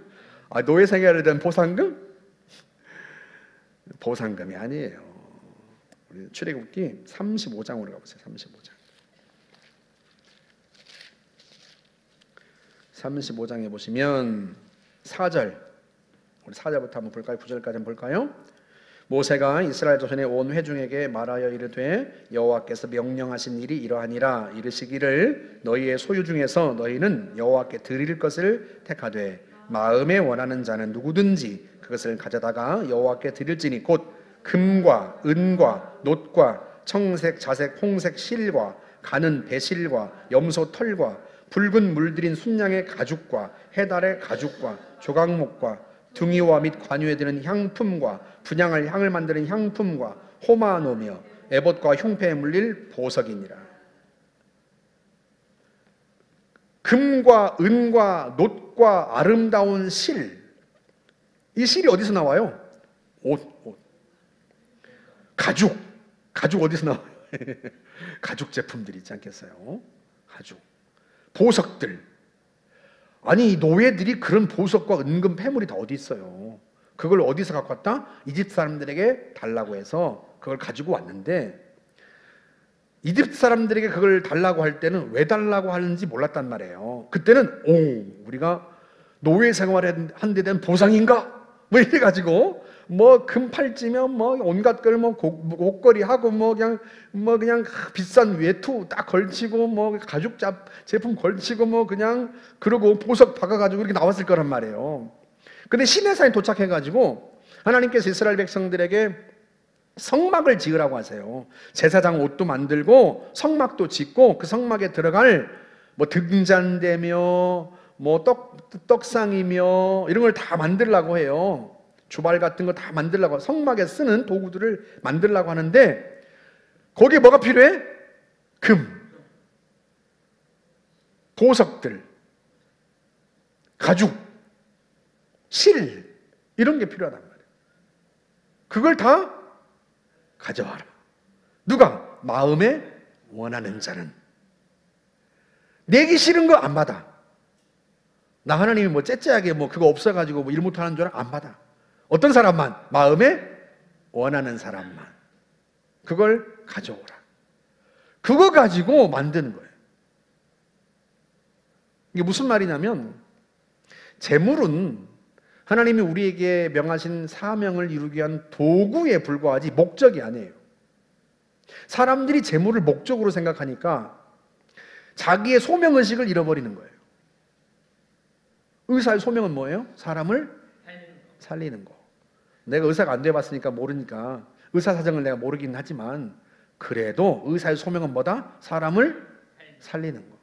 노예 생활에 대한 보상금? 보상금이 아니에요. 우리 출애굽기 35장으로 가보세요. 35장에 보시면 4절, 우리 4절부터 한번 볼까요? 9절까지 한번 볼까요? 모세가 이스라엘 자손의 온 회중에게 말하여 이르되 여호와께서 명령하신 일이 이러하니라. 이르시기를 너희의 소유 중에서 너희는 여호와께 드릴 것을 택하되 마음에 원하는 자는 누구든지 그것을 가져다가 여호와께 드릴지니 곧 금과 은과 놋과 청색, 자색, 홍색 실과 가는 배실과 염소 털과 붉은 물들인 순양의 가죽과 해달의 가죽과 조각목과 등이와 및 관유에 드는 향품과 분향할 향을 만드는 향품과 호마노며 에봇과 흉패에 물릴 보석이니라. 금과 은과 놋과 아름다운 실, 이 실이 어디서 나와요? 옷. 가죽 어디서 나와요? 가죽 제품들 있지 않겠어요? 가죽, 보석들. 아니 이 노예들이 그런 보석과 은금 패물이 다 어디 있어요? 그걸 어디서 갖고 왔다? 이 집 사람들에게 달라고 해서 그걸 가지고 왔는데, 이 집 사람들에게 그걸 달라고 할 때는 왜 달라고 하는지 몰랐단 말이에요. 그때는 우리가 노예 생활을 한 데 대한 보상인가? 뭐 이래가지고 뭐 금팔찌면 뭐 온갖 걸 뭐 옷걸이 하고 뭐 그냥 비싼 외투 딱 걸치고 뭐 가죽 제품 걸치고 뭐 그냥 그러고 보석 박아가지고 이렇게 나왔을 거란 말이에요. 근데 시내산에 도착해가지고 하나님께서 이스라엘 백성들에게 성막을 지으라고 하세요. 제사장 옷도 만들고 성막도 짓고 그 성막에 들어갈 뭐 등잔대며 뭐 떡상이며 이런 걸 다 만들라고 해요. 주발 같은 거 다 만들라고, 성막에 쓰는 도구들을 만들라고 하는데 거기에 뭐가 필요해? 금, 보석들, 가죽, 실 이런 게 필요하단 말이에요. 그걸 다 가져와라. 누가? 마음에 원하는 자는. 내기 싫은 거 안 받아. 나 하나님이 뭐 째째하게 뭐 그거 없어가지고 뭐 일 못하는 줄 알아? 안 받아. 어떤 사람만? 마음에 원하는 사람만. 그걸 가져오라. 그거 가지고 만드는 거예요. 이게 무슨 말이냐면, 재물은 하나님이 우리에게 명하신 사명을 이루기 위한 도구에 불과하지 목적이 아니에요. 사람들이 재물을 목적으로 생각하니까 자기의 소명의식을 잃어버리는 거예요. 의사의 소명은 뭐예요? 사람을 살리는 거. 내가 의사가 안 돼봤으니까 모르니까 의사 사정을 내가 모르긴 하지만 그래도 의사의 소명은 뭐다? 사람을 살리는 거.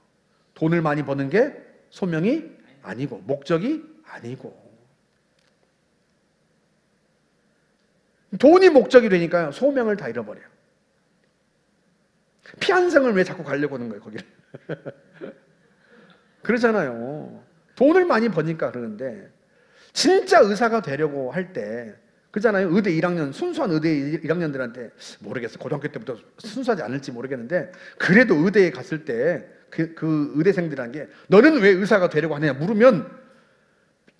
돈을 많이 버는 게 소명이 아니고 목적이 아니고. 돈이 목적이 되니까요 소명을 다 잃어버려요. 피한생을 왜 자꾸 가려고 하는 거예요 거기를? 그러잖아요. 돈을 많이 버니까 그러는데, 진짜 의사가 되려고 할 때 그러잖아요. 의대 1학년, 순수한 의대 1학년들한테 모르겠어. 고등학교 때부터 순수하지 않을지 모르겠는데 그래도 의대에 갔을 때 그 의대생들한 게 너는 왜 의사가 되려고 하느냐 물으면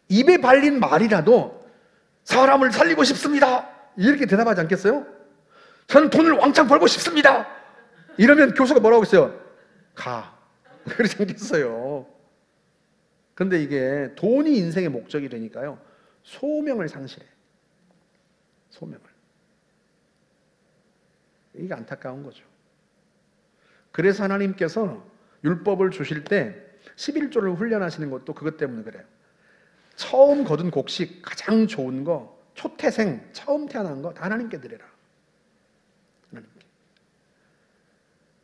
입에 발린 말이라도 사람을 살리고 싶습니다 이렇게 대답하지 않겠어요? 저는 돈을 왕창 벌고 싶습니다 이러면 교수가 뭐라고 했어요? 가. 그러지 않겠어요? 근데 이게 돈이 인생의 목적이 되니까요 소명을 상실해. 소명을. 이게 안타까운 거죠. 그래서 하나님께서 율법을 주실 때 11조를 훈련하시는 것도 그것 때문에 그래요. 처음 거둔 곡식 가장 좋은 거, 초태생 처음 태어난 거 다 하나님께 드려라. 하나님께.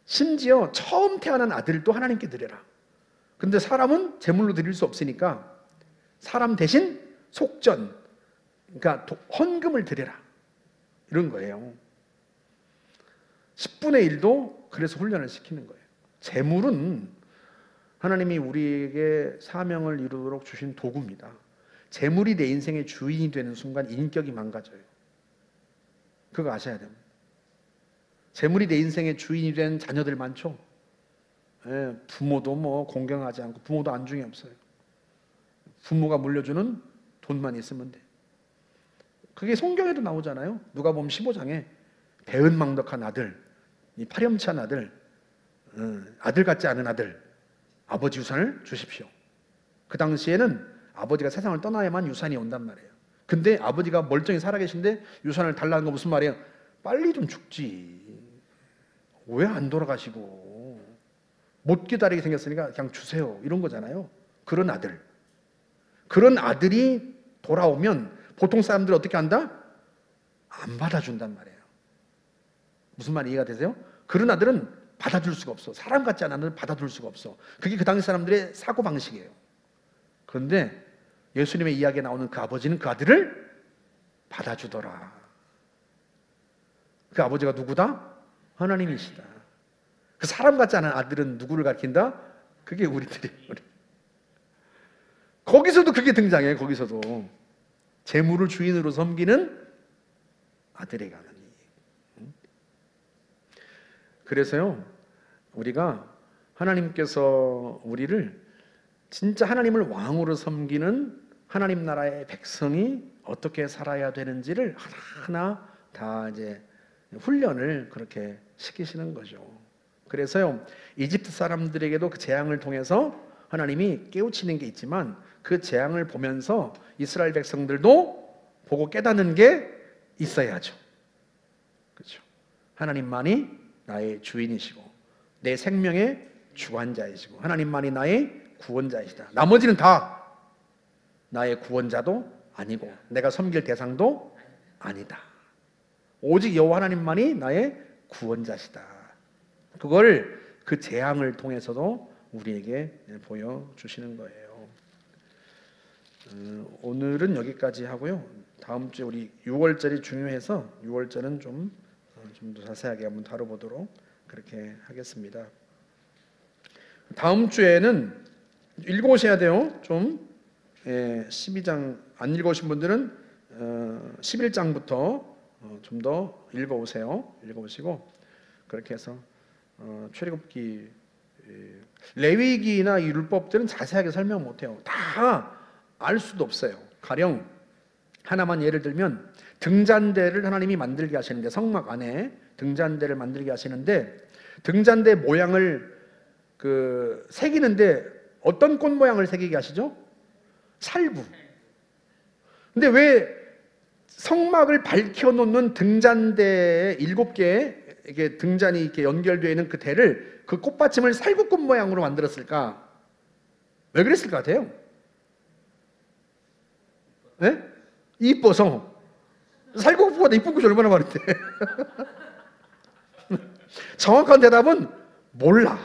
심지어 처음 태어난 아들도 하나님께 드려라. 근데 사람은 제물로 드릴 수 없으니까 사람 대신 속전, 그러니까 헌금을 드려라. 이런 거예요. 10분의 1도 그래서 훈련을 시키는 거예요. 재물은 하나님이 우리에게 사명을 이루도록 주신 도구입니다. 재물이 내 인생의 주인이 되는 순간 인격이 망가져요. 그거 아셔야 됩니다. 재물이 내 인생의 주인이 된 자녀들 많죠? 예, 부모도 뭐 공경하지 않고 부모도 안중에 없어요. 부모가 물려주는 돈만 있으면 돼. 그게 성경에도 나오잖아요. 누가복음 15장에 배은망덕한 아들, 이 파렴치한 아들, 아들 같지 않은 아들, 아버지 유산을 주십시오. 그 당시에는 아버지가 세상을 떠나야만 유산이 온단 말이에요. 근데 아버지가 멀쩡히 살아계신데 유산을 달라는 건 무슨 말이에요? 빨리 좀 죽지. 왜 안 돌아가시고 못 기다리게 생겼으니까 그냥 주세요. 이런 거잖아요. 그런 아들. 그런 아들이 돌아오면 보통 사람들이 어떻게 한다? 안 받아준단 말이에요. 무슨 말이 이해가 되세요? 그런 아들은 받아줄 수가 없어. 사람 같지 않은 아들은 받아줄 수가 없어. 그게 그 당시 사람들의 사고방식이에요. 그런데 예수님의 이야기에 나오는 그 아버지는 그 아들을 받아주더라. 그 아버지가 누구다? 하나님이시다. 그 사람 같지 않은 아들은 누구를 가리킨다? 그게 우리들이에요. 거기서도 그게 등장해요. 거기서도 재물을 주인으로 섬기는 아들에게 하는. 그래서요, 우리가 하나님께서 우리를 진짜 하나님을 왕으로 섬기는 하나님 나라의 백성이 어떻게 살아야 되는지를 하나하나 다 이제 훈련을 그렇게 시키시는 거죠. 그래서요, 이집트 사람들에게도 그 재앙을 통해서 하나님이 깨우치는 게 있지만 그 재앙을 보면서 이스라엘 백성들도 보고 깨닫는 게 있어야죠. 그렇죠? 하나님만이 나의 주인이시고 내 생명의 주관자이시고 하나님만이 나의 구원자이시다. 나머지는 다 나의 구원자도 아니고 내가 섬길 대상도 아니다. 오직 여호와 하나님만이 나의 구원자시다. 그걸 그 재앙을 통해서도 우리에게 보여주시는 거예요. 오늘은 여기까지 하고요. 다음 주에 우리 6월절이 중요해서 6월절은 좀 더 자세하게 한번 다뤄보도록 그렇게 하겠습니다. 다음 주에는 읽어오셔야 돼요. 좀 12장 안 읽어오신 분들은 11장부터 좀 더 읽어오세요. 읽어오시고 그렇게 해서 출애굽기, 레위기나 이 율법들은 자세하게 설명 못해요. 다 알 수도 없어요. 가령 하나만 예를 들면 등잔대를 하나님이 만들게 하시는데, 성막 안에 등잔대를 만들게 하시는데 등잔대 모양을 새기는데 어떤 꽃 모양을 새기게 하시죠? 살구. 근데 왜 성막을 밝혀놓는 등잔대에 7개의 이게 등잔이 이렇게 연결되어 있는 그 대를, 그 꽃받침을 살구꽃 모양으로 만들었을까? 왜 그랬을 것 같아요? 네? 이뻐서. 살구꽃보다 이쁜 꽃이 얼마나 많은데. 정확한 대답은 몰라.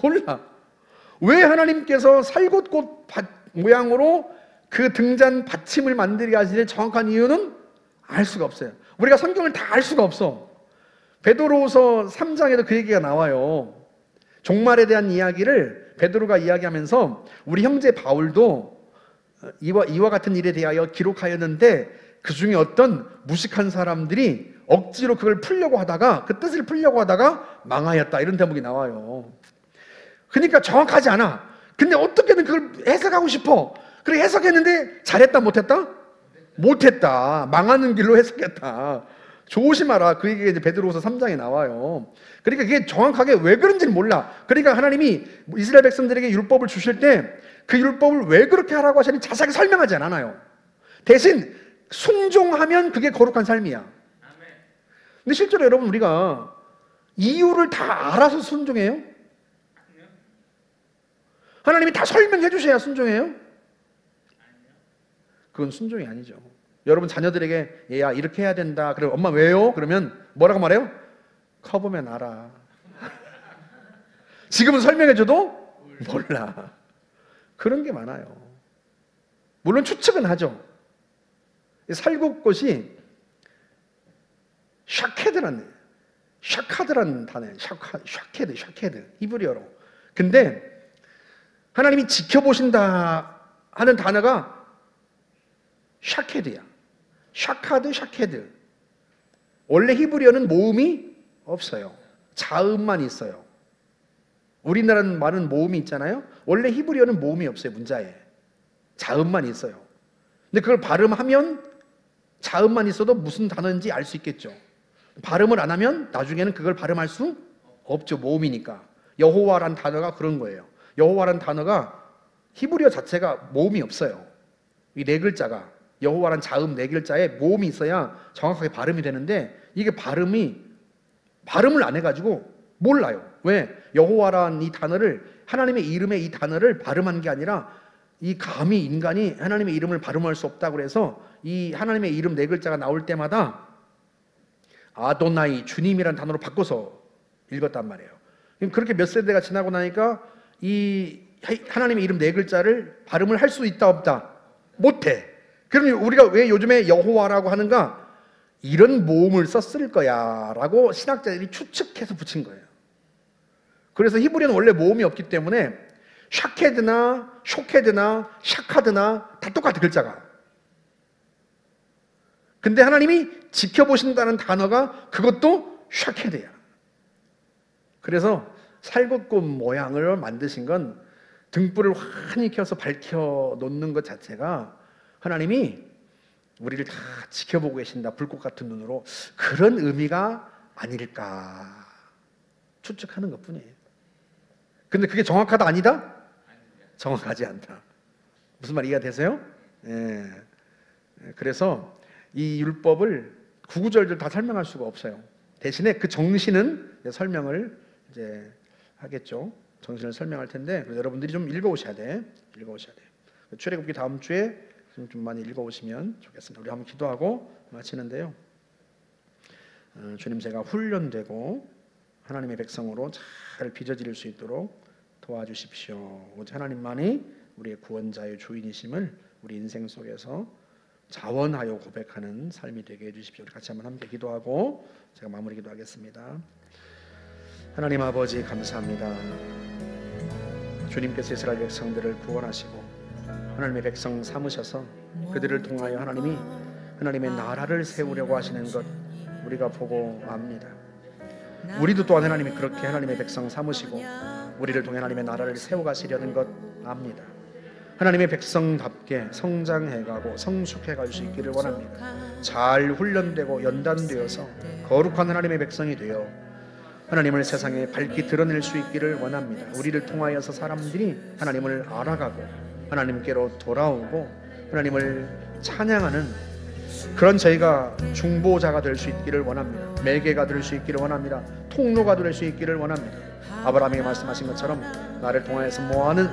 몰라. 왜 하나님께서 살구꽃 모양으로 그 등잔 받침을 만들게 하시는 정확한 이유는 알 수가 없어요. 우리가 성경을 다 알 수가 없어. 베드로후서 3장에도 그 얘기가 나와요. 종말에 대한 이야기를 베드로가 이야기하면서 우리 형제 바울도 이와 같은 일에 대하여 기록하였는데 그 중에 어떤 무식한 사람들이 억지로 그걸 풀려고 하다가, 그 뜻을 풀려고 하다가 망하였다, 이런 대목이 나와요. 그러니까 정확하지 않아. 근데 어떻게든 그걸 해석하고 싶어. 그래 해석했는데 잘했다 못했다? 못했다. 망하는 길로 해석했다. 조심하라. 그 얘기가 이제 베드로후서 3장에 나와요. 그러니까 그게 정확하게 왜 그런지는 몰라. 그러니까 하나님이 이스라엘 백성들에게 율법을 주실 때 그 율법을 왜 그렇게 하라고 하시는지 자세하게 설명하지 않아요. 대신 순종하면 그게 거룩한 삶이야. 근데 실제로 여러분, 우리가 이유를 다 알아서 순종해요? 하나님이 다 설명해 주셔야 순종해요? 그건 순종이 아니죠. 여러분 자녀들에게 얘야 이렇게 해야 된다. 그럼 엄마 왜요? 그러면 뭐라고 말해요? 커보면 알아. 지금은 설명해줘도 몰라. 그런 게 많아요. 물론 추측은 하죠. 살구꽃이 샤케드라는 단어예요. 샤케드 히브리어로. 근데 하나님이 지켜보신다 하는 단어가 샤케드야. 샤케드. 원래 히브리어는 모음이 없어요. 자음만 있어요. 우리나라는 말은 모음이 있잖아요. 원래 히브리어는 모음이 없어요. 문자에 자음만 있어요. 근데 그걸 발음하면 자음만 있어도 무슨 단어인지 알 수 있겠죠. 발음을 안 하면 나중에는 그걸 발음할 수 없죠. 모음이니까. 여호와란 단어가 그런 거예요. 여호와란 단어가 히브리어 자체가 모음이 없어요. 이 네 글자가, 여호와란 자음 네 글자에 모음이 있어야 정확하게 발음이 되는데, 이게 발음을 안 해가지고 몰라요. 왜? 여호와란 이 단어를, 하나님의 이름의 이 단어를 발음한 게 아니라, 이 감히 인간이 하나님의 이름을 발음할 수 없다고 그래서 이 하나님의 이름 네 글자가 나올 때마다 아도나이, 주님이란 단어로 바꿔서 읽었단 말이에요. 그렇게 몇 세대가 지나고 나니까 이 하나님의 이름 네 글자를 발음을 할 수 있다 없다? 못해. 그럼 우리가 왜 요즘에 여호와라고 하는가? 이런 모음을 썼을 거야 라고 신학자들이 추측해서 붙인 거예요. 그래서 히브리어는 원래 모음이 없기 때문에 샤케드나 쇼케드나 샤카드나 다 똑같아, 글자가. 근데 하나님이 지켜보신다는 단어가 그것도 샥해야 돼요. 그래서 살구꽃 모양을 만드신 건 등불을 환히 켜서 밝혀 놓는 것 자체가 하나님이 우리를 다 지켜보고 계신다, 불꽃 같은 눈으로, 그런 의미가 아닐까 추측하는 것뿐이에요. 근데 그게 정확하다 아니다? 정확하지 않다. 무슨 말 이해가 되세요? 예. 그래서 이 율법을 구구절절 다 설명할 수가 없어요. 대신에 그 정신은 설명을 이제 하겠죠. 정신을 설명할 텐데 여러분들이 좀 읽어오셔야 돼. 읽어오셔야 돼요. 출애굽기 다음 주에 좀 많이 읽어오시면 좋겠습니다. 우리 한번 기도하고 마치는데요. 주님, 제가 훈련되고 하나님의 백성으로 잘 빚어질 수 있도록 도와주십시오. 오직 하나님만이 우리의 구원자의 주인이심을 우리 인생 속에서 자원하여 고백하는 삶이 되게 해주십시오. 우리 같이 한번 함께 기도하고 제가 마무리 기도하겠습니다. 하나님 아버지, 감사합니다. 주님께서 이스라엘 백성들을 구원하시고 하나님의 백성 삼으셔서 그들을 통하여 하나님이 하나님의 나라를 세우려고 하시는 것 우리가 보고 압니다. 우리도 또한 하나님이 그렇게 하나님의 백성 삼으시고 우리를 통해 하나님의 나라를 세워가시려는 것 압니다. 하나님의 백성답게 성장해가고 성숙해갈 수 있기를 원합니다. 잘 훈련되고 연단되어서 거룩한 하나님의 백성이 되어 하나님을 세상에 밝히 드러낼 수 있기를 원합니다. 우리를 통하여서 사람들이 하나님을 알아가고 하나님께로 돌아오고 하나님을 찬양하는 그런 저희가 중보자가 될 수 있기를 원합니다. 매개가 될 수 있기를 원합니다. 통로가 될 수 있기를 원합니다. 아브라함에게 말씀하신 것처럼 나를 통하여서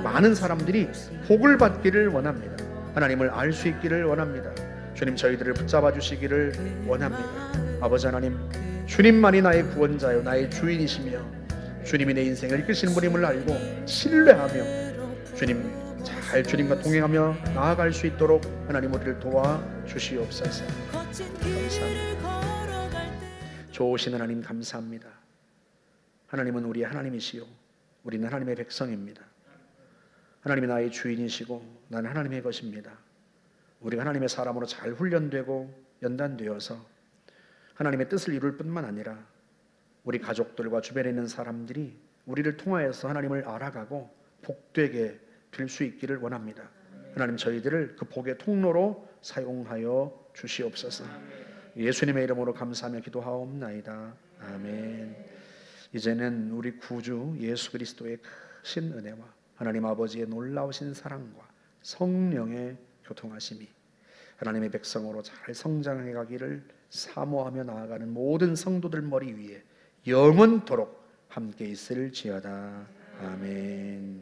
많은 사람들이 복을 받기를 원합니다. 하나님을 알 수 있기를 원합니다. 주님, 저희들을 붙잡아 주시기를 원합니다. 아버지 하나님, 주님만이 나의 구원자요 나의 주인이시며 주님이 내 인생을 이끄시는 분임을 알고 신뢰하며 주님 잘 주님과 동행하며 나아갈 수 있도록 하나님 우리를 도와주시옵소서. 감사합니다. 좋으신 하나님 감사합니다. 하나님은 우리의 하나님이시요 우리는 하나님의 백성입니다. 하나님이 나의 주인이시고 나는 하나님의 것입니다. 우리가 하나님의 사람으로 잘 훈련되고 연단되어서 하나님의 뜻을 이룰 뿐만 아니라 우리 가족들과 주변에 있는 사람들이 우리를 통하여서 하나님을 알아가고 복되게 될 수 있기를 원합니다. 하나님, 저희들을 그 복의 통로로 사용하여 주시옵소서. 예수님의 이름으로 감사하며 기도하옵나이다. 아멘. 이제는 우리 구주 예수 그리스도의 크신 은혜와 하나님 아버지의 놀라우신 사랑과 성령의 교통하심이 하나님의 백성으로 잘 성장해 가기를 사모하며 나아가는 모든 성도들 머리 위에 영원토록 함께 있을지어다. 아멘.